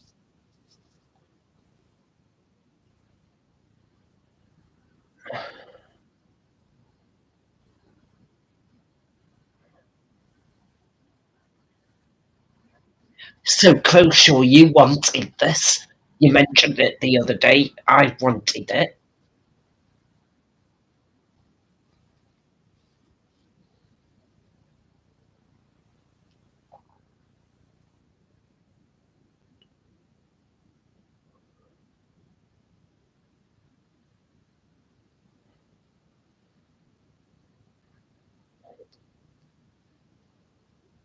So crucial, you wanted this. You mentioned it the other day. I wanted it.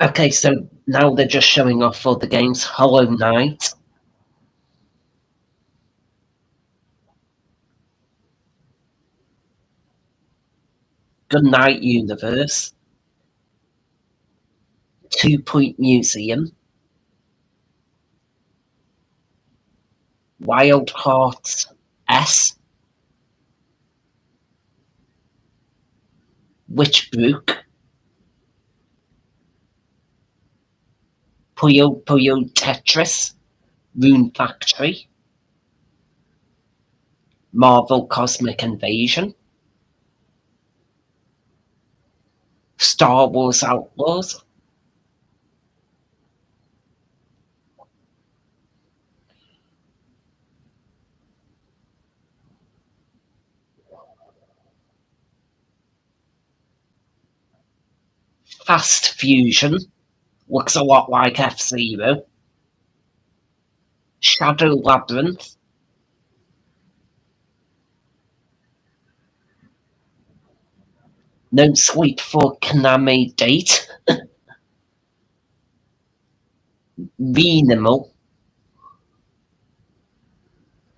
Okay, so now they're just showing off all the games. Hollow Knight, Good Night Universe, Two Point Museum, Wild Hearts S, Witchbrook, Puyo Puyo Tetris, Rune Factory, Marvel Cosmic Invasion, Star Wars Outlaws, Fast Fusion, looks a lot like F-Zero, Shadow Labyrinth, No Sleep for Konami Date, Minimal,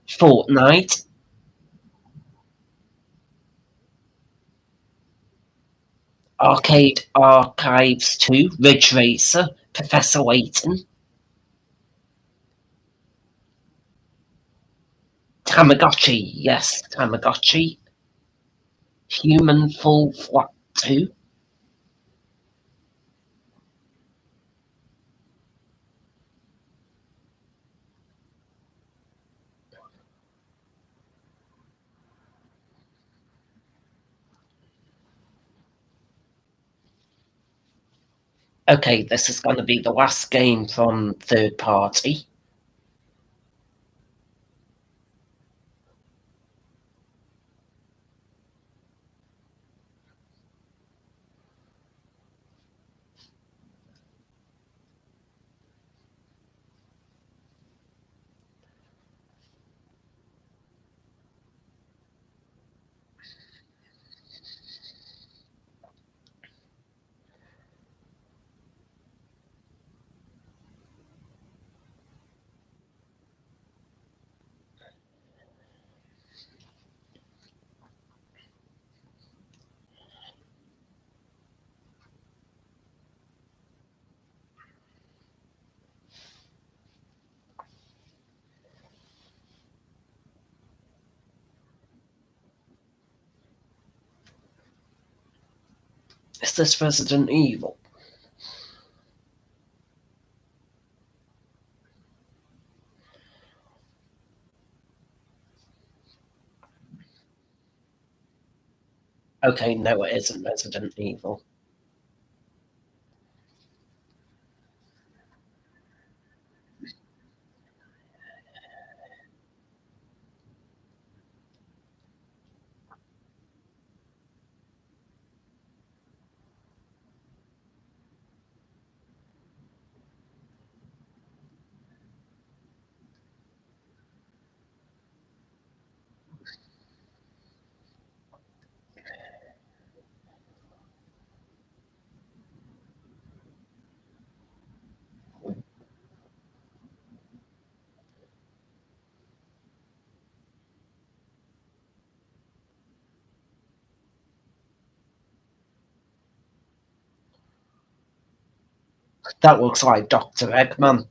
Fortnite, Arcade Archives 2, Ridge Racer, Professor Layton, Tamagotchi, yes, Tamagotchi, Human Full Flat 2, okay, this is going to be the last game from third party. Is this Resident Evil? Okay, no, it isn't Resident Evil. That looks like Dr. Eggman.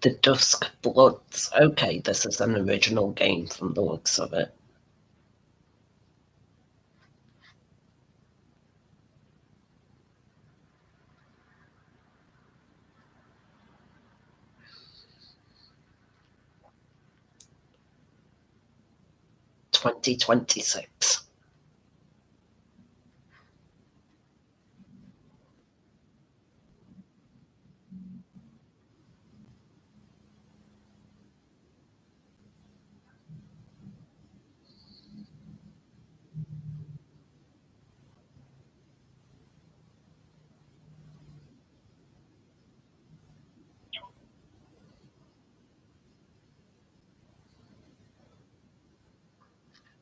The Dusk Bloods. Okay, this is an original game from the looks of it. 2026.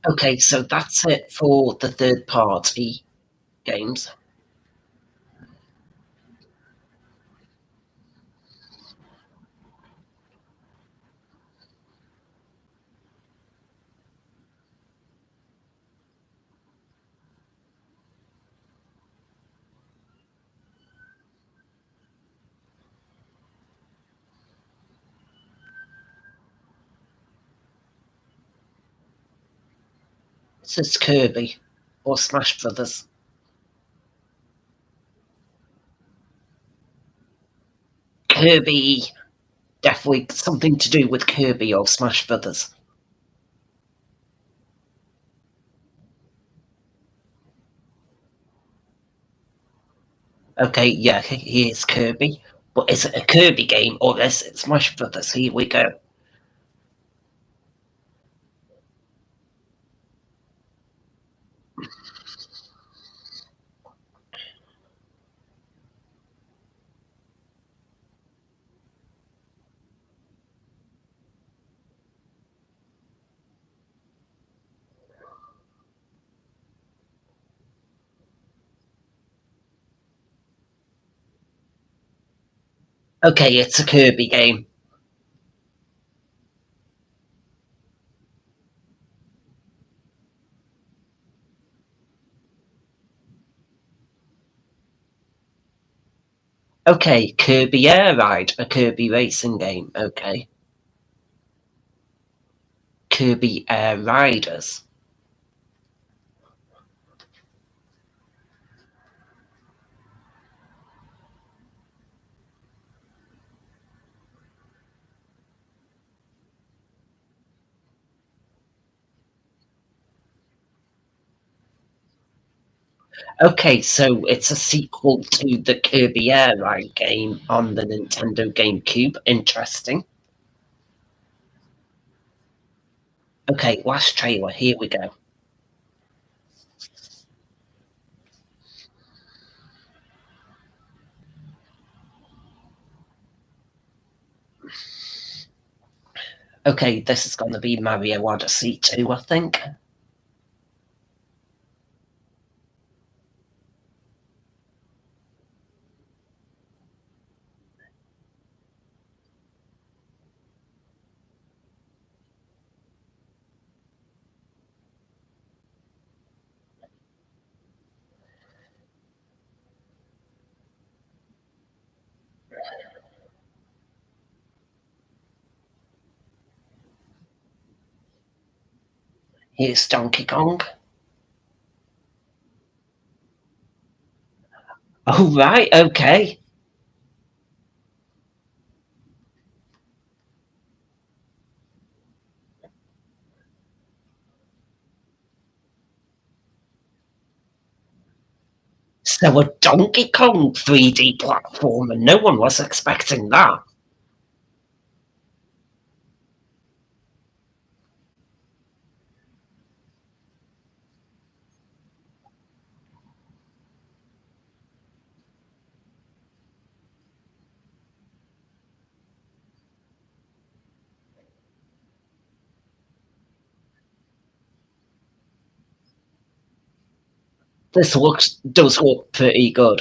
Okay, so that's it for the third party games. This is Kirby or Smash Brothers. Kirby, definitely something to do with Kirby or Smash Brothers. Okay, yeah, he is Kirby. But is it a Kirby game or is it Smash Brothers? Here we go. Okay, it's a Kirby game. Okay, Kirby Air Ride, a Kirby racing game. Okay. Kirby Air Riders. Okay, so it's a sequel to the Kirby Air Ride game on the Nintendo GameCube. Interesting. Okay, last trailer. Here we go. Okay, this is going to be Mario Odyssey 2, I think. Here's Donkey Kong. Oh, right, okay. So a Donkey Kong 3D platformer. No one was expecting that. This does look pretty good.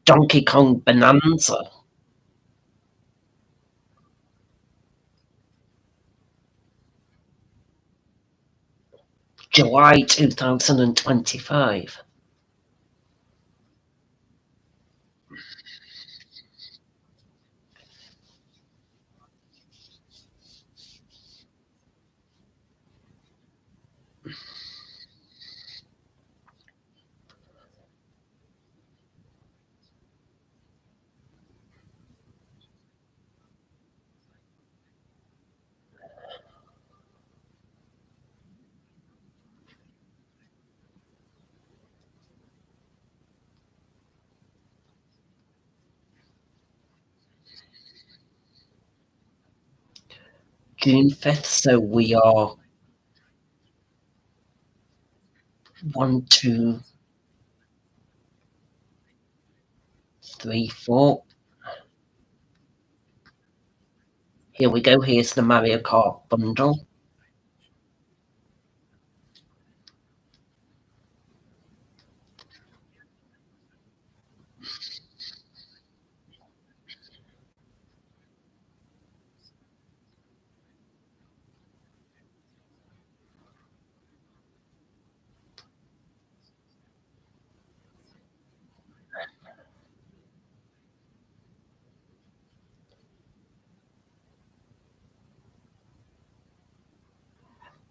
Donkey Kong Bonanza, July 2025. June 5th, so we are one, two, three, four. Here we go. Here's the Mario Kart bundle.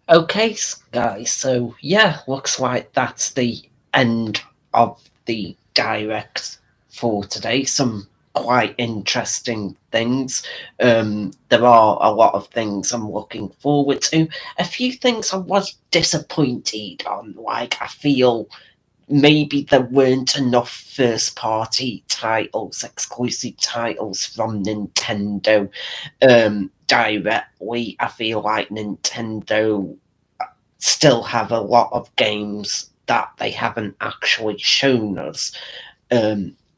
Okay, guys, so yeah, looks like that's the end of the direct for today. Some quite interesting things. There are a lot of things I'm looking forward to. A few things I was disappointed on, like I feel maybe there weren't enough first party titles, exclusive titles from Nintendo directly. I feel like Nintendo still have a lot of games that they haven't actually shown us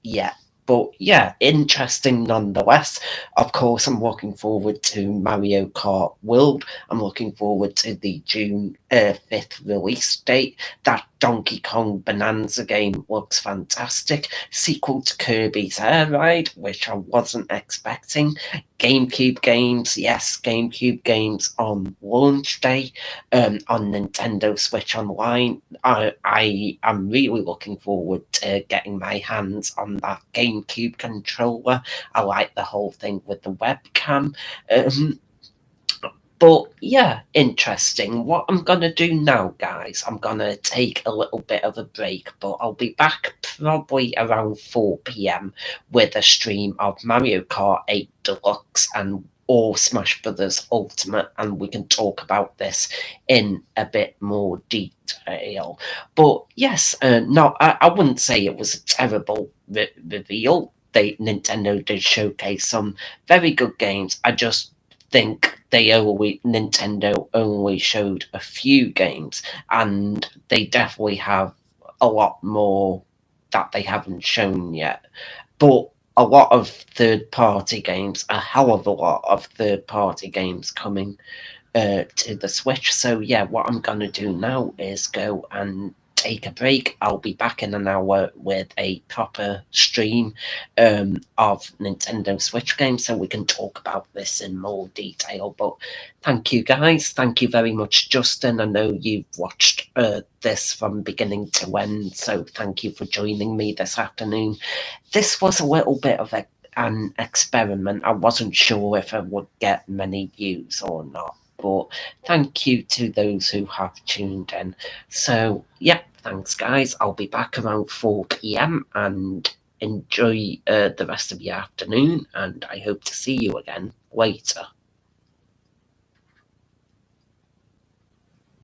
yet. But yeah, interesting nonetheless. Of course, I'm looking forward to Mario Kart World. I'm looking forward to the June 5th release date. That Donkey Kong Bonanza game looks fantastic. Sequel to Kirby's Air Ride, which I wasn't expecting. GameCube games, yes, GameCube games on launch day on Nintendo Switch Online. I am really looking forward to getting my hands on that GameCube controller. I like the whole thing with the webcam. Um, but yeah, interesting. What I'm gonna do now, guys, I'm gonna take a little bit of a break, but I'll be back probably around 4 p.m. with a stream of Mario Kart 8 Deluxe and or Smash Brothers Ultimate, and we can talk about this in a bit more detail. But yes, no, I wouldn't say it was a terrible reveal. Nintendo did showcase some very good games. I just think Nintendo only showed a few games, and they definitely have a lot more that they haven't shown yet. But a lot of third party games, a hell of a lot of third party games coming to the Switch. So yeah, what I'm gonna do now is go and take a break. I'll be back in an hour with a proper stream of Nintendo Switch games, so we can talk about this in more detail. But thank you, guys. Thank you very much, Justin. I know you've watched this from beginning to end, so thank you for joining me this afternoon. This was a little bit of an experiment. I wasn't sure if I would get many views or not, but thank you to those who have tuned in. So, yeah, thanks, guys. I'll be back around 4 p.m. and enjoy the rest of your afternoon, and I hope to see you again later.